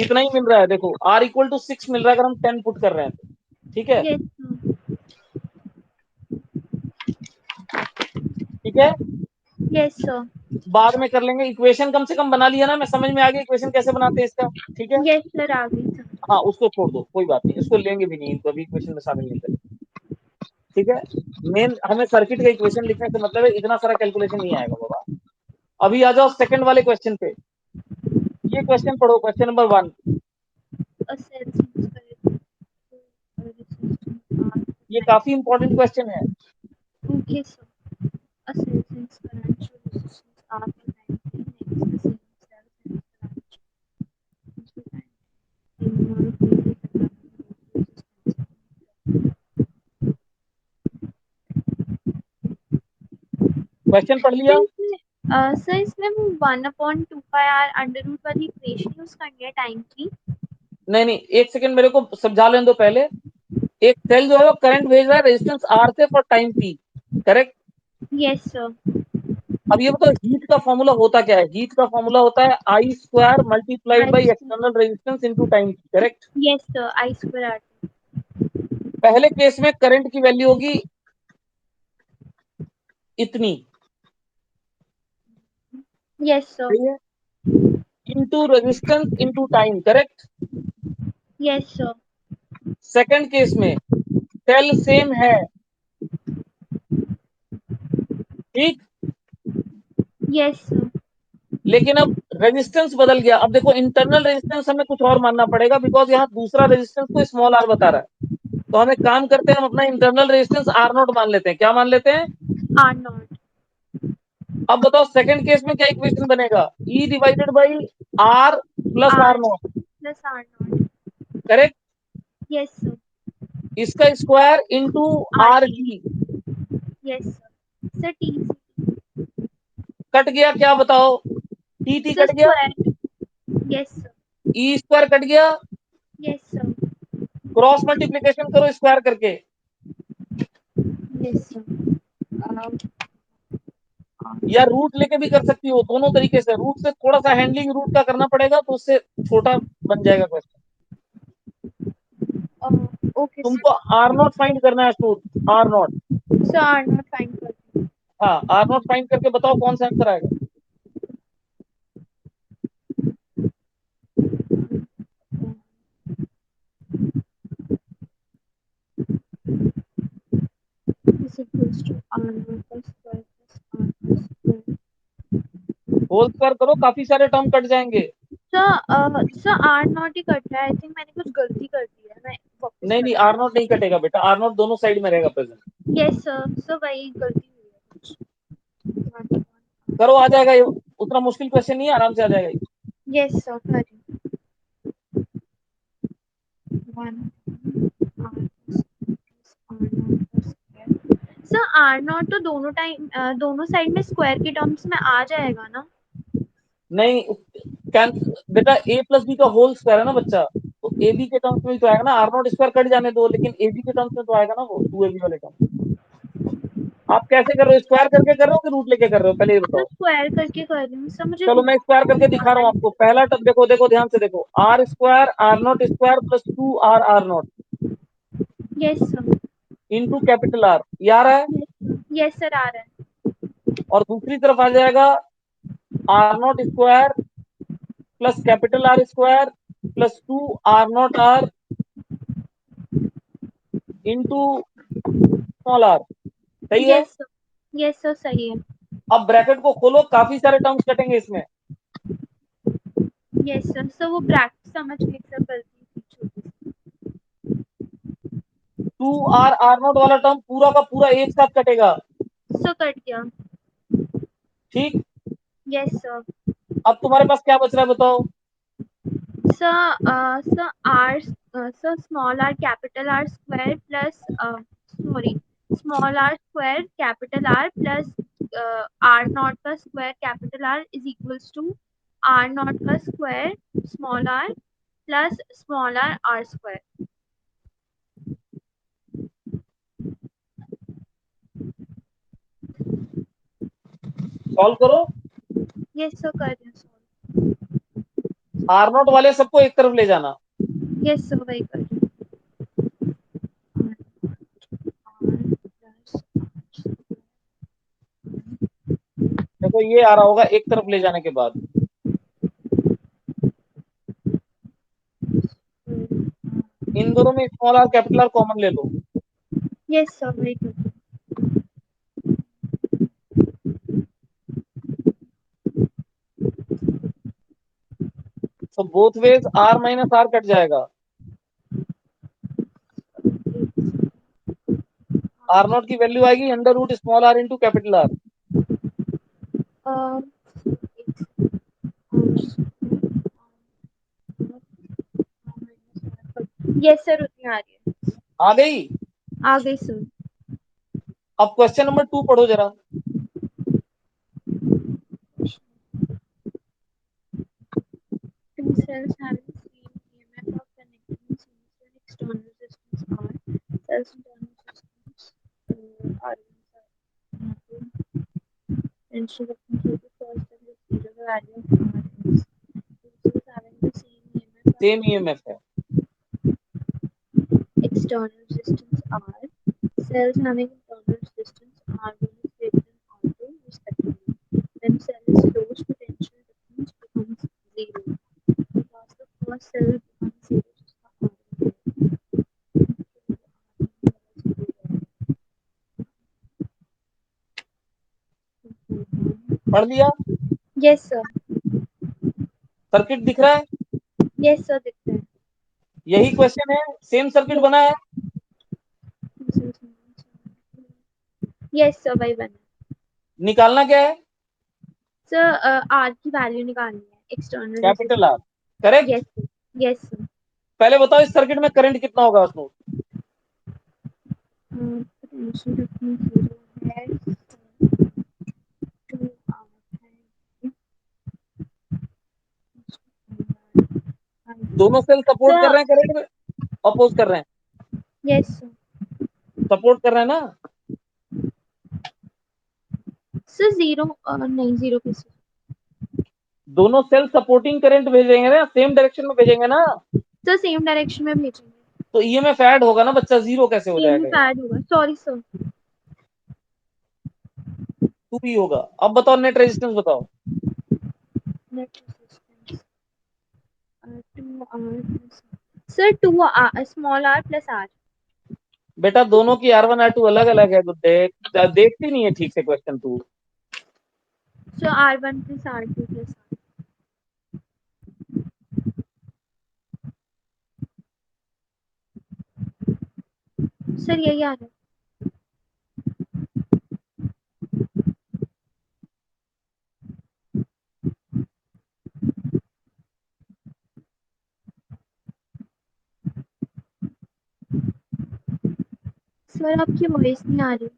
इतना ही मिल रहा है, देखो आर इक्वल टू 6 मिल रहा है अगर हम 10 पुट कर रहे हैं तो। ठीक है, Yes, sir. ठीक है। Yes, sir. बाद में कर लेंगे, इक्वेशन कम से कम बना लिया ना, मैं समझ में आ गया इक्वेशन कैसे बनाते हैं इसका। ठीक है, Yes, sir. आ गई सर। हाँ उसको छोड़ दो, कोई बात नहीं, इसको लेंगे भी नहीं, इनको अभी इक्वेशन में शामिल नहीं करेंगे। ठीक है, मेन हमें सर्किट का इक्वेशन लिखने से मतलब है, इतना सारा कैलकुलेशन नहीं आएगा बाबा। अभी आ जाओ सेकंड वाले क्वेश्चन पे। ये क्वेश्चन पढ़ो, क्वेश्चन नंबर 1। ये काफी इंपॉर्टेंट क्वेश्चन है। Okay, sir. Assessments financial resistance are the 19 question पढ़ लिया। सर इसमें वो 1/2 पाई आर अंडर रूट वाली इक्वेशन यूज करनी है टाइम की। नहीं नहीं, एक सेकंड मेरे को समझा लेने दो पहले। एक सेल जो है वो करंट भेज रहा है रेजिस्टेंस आर से for time T. Correct. Yes sir. अब ये बताओ हीट का फॉर्मूला होता क्या है। हीट का फॉर्मूला होता है I square multiplied by external resistance into time T. Correct. Yes sir I square R. पहले केस में करंट की वैल्यू होगी इतनी, यस सर। सही है, into resistance into time. Correct. Yes sir. Second case में सेल सेम है, ठीक, यस सर। लेकिन अब रेजिस्टेंस बदल गया। अब देखो इंटरनल रेजिस्टेंस हमें कुछ और मानना पड़ेगा, बिकॉज यहाँ दूसरा रेजिस्टेंस को स्मॉल आर बता रहा है। तो हम एक काम करते हैं, हम अपना इंटरनल रेजिस्टेंस आर नॉट मान लेते हैं। क्या मान लेते हैं? R naught. अब बताओ सेकंड केस में क्या इक्वेशन बनेगा। E divided by R plus R R naught. Plus R naught. Correct. Yes sir. इसका square into R R T. T. Yes sir. Sir T. Cut गया, क्या बताओ, टी टी सर कट गया, square. Yes sir. E square cut गया। Yes sir. Cross multiplication करो square करके, yes sir. या root लेके भी कर सकती हो, दोनों तरीके से। रूट से थोड़ा सा हैंडलिंग रूट का करना पड़ेगा, तो उससे छोटा बन जाएगा क्वेश्चन। ओके तुमको आर नॉट फाइंड करना है, शूट R naught. Sir R naught find कर। हाँ, आर नॉट फाइंड करके बताओ कौन सा आंसर आएगा। is equals to R naught plus square plus R plus square. Whole square करो, काफी सारे टर्म कट जाएंगे। सर आर नॉट ही कट रहा है। आई थिंक मैंने कुछ गलती कर दी है। मैं वापस नहीं नहीं, कर। आर नॉट नहीं कटेगा बेटा, आर नॉट दोनों साइड में रहेगा प्रेजेंट। Yes sir. सर वही गलती हुई है कुछ। करो, आ जाएगा ये, उतना मुश्किल क्वेश्चन नहीं है, आराम से आ जाएगा ये। यस सर करें। 1 सर आर नॉट तो दोनों टाइम दोनों साइड में स्क्वायर के टर्म्स में आ जाएगा ना। नहीं बेटा, ए प्लस बी का होल स्क्वायर है ना बच्चा, तो ए बी के टर्म्स में भी तो आएगा ना। आर नॉट स्क्वायर कट जाने दो, लेकिन ए बी के टर्म्स में तो आएगा ना, वो टू ए बी वाले टर्म। आप कैसे कर रहे हो, स्क्वायर करके कर रहे हो कि रूट लेके कर रहे हो, पहले ये सर बताओ। स्क्वायर करके कर रही हूँ सर। मुझे चलो रूट मैं स्क्वायर करके दिखा रहा हूँ आपको। पहला टर्म देखो, देखो ध्यान से देखो, R square R naught square plus 2 R R naught yes sir. Into capital R, ये आ रहा है। यस सर आ रहा है। और दूसरी तरफ आ जाएगा R naught square plus capital R square plus 2 R0 R into small R. सही है। यस सर, यस सर सही है। अब ब्रैकेट को खोलो, काफी सारे टर्म्स कटेंगे इसमें। यस सर, सर वो ब्रैकेट समझ गई सर, गलती थी छोटी 2R R0 वाला टर्म पूरा का पूरा एक साथ कटेगा। सी। सर कट गया। ठीक। Yes sir. अब तुम्हारे पास क्या बच रहा है बताओ। Sir R, sir small R capital R square plus sorry, small R square capital R plus R naught का square capital R is equals to R naught का square small are plus small R R square. Solve करो। Yes sir कर रहे हैं। R0 वाले सबको एक तरफ ले जाना। यस सर वही कर रहे देखो ये आ रहा होगा एक तरफ ले जाने के बाद। इन दोनों में small R capital R common ले लो। हैं। यस सर वही कर रहे तो both ways R minus R cut जाएगा। R0 की वैल्यू आएगी under root small R into capital R. हैं। यस सर उतनी आ रही है। आ गई। आ गई सर। अब क्वेश्चन नंबर 2 पढ़ो जरा। Two cells having the same EMF of connecting in series and external resistance R. Cells internal resistance R instead of completely first and the zero value of R is. Two cells having the same EMF same of EMF है। external resistance R. Cells having internal resistance R1 is greater than R2 respectively. When cell is closed, potential difference becomes zero. Because the first cell becomes zero, जिसका पढ़ लिया। Yes sir. Circuit दिख रहा है। Yes sir दिखता है। यही question है, सेम सर्किट बना है। यस सर वही बना। निकालना क्या है। सर आर की वैल्यू निकालनी है external capital R. Resistance. Correct. Yes sir. Yes sir. पहले बताओ इस सर्किट में करंट कितना होगा उसको। पोटेंशियल डिफरेंस जीरो है। टू दोनों सेल सपोर्ट कर सर रहे हैं करंट में, अपोज कर रहे हैं। Yes sir. सपोर्ट कर रहे हैं ना। सर जीरो नहीं, जीरो कैसे? दोनों सेल सपोर्टिंग करंट भेजेंगे ना, सेम डायरेक्शन में भेजेंगे ना। सर सेम डायरेक्शन में भेजेंगे। तो ईएमएफ ऐड होगा ना बच्चा, जीरो कैसे हो सेम जाएगा ये। ऐड होगा, सॉरी सर। टू ही होगा। अब बताओ नेट रेजिस्टेंस बताओ। Net resistance two R, sir two small are plus R. बेटा दोनों की R1 R2 अलग अलग है, तो देखती नहीं है ठीक से question two. So R one plus R two plus R. Sir यही आ रहा है। सर आपकी वॉइस नहीं आ रही।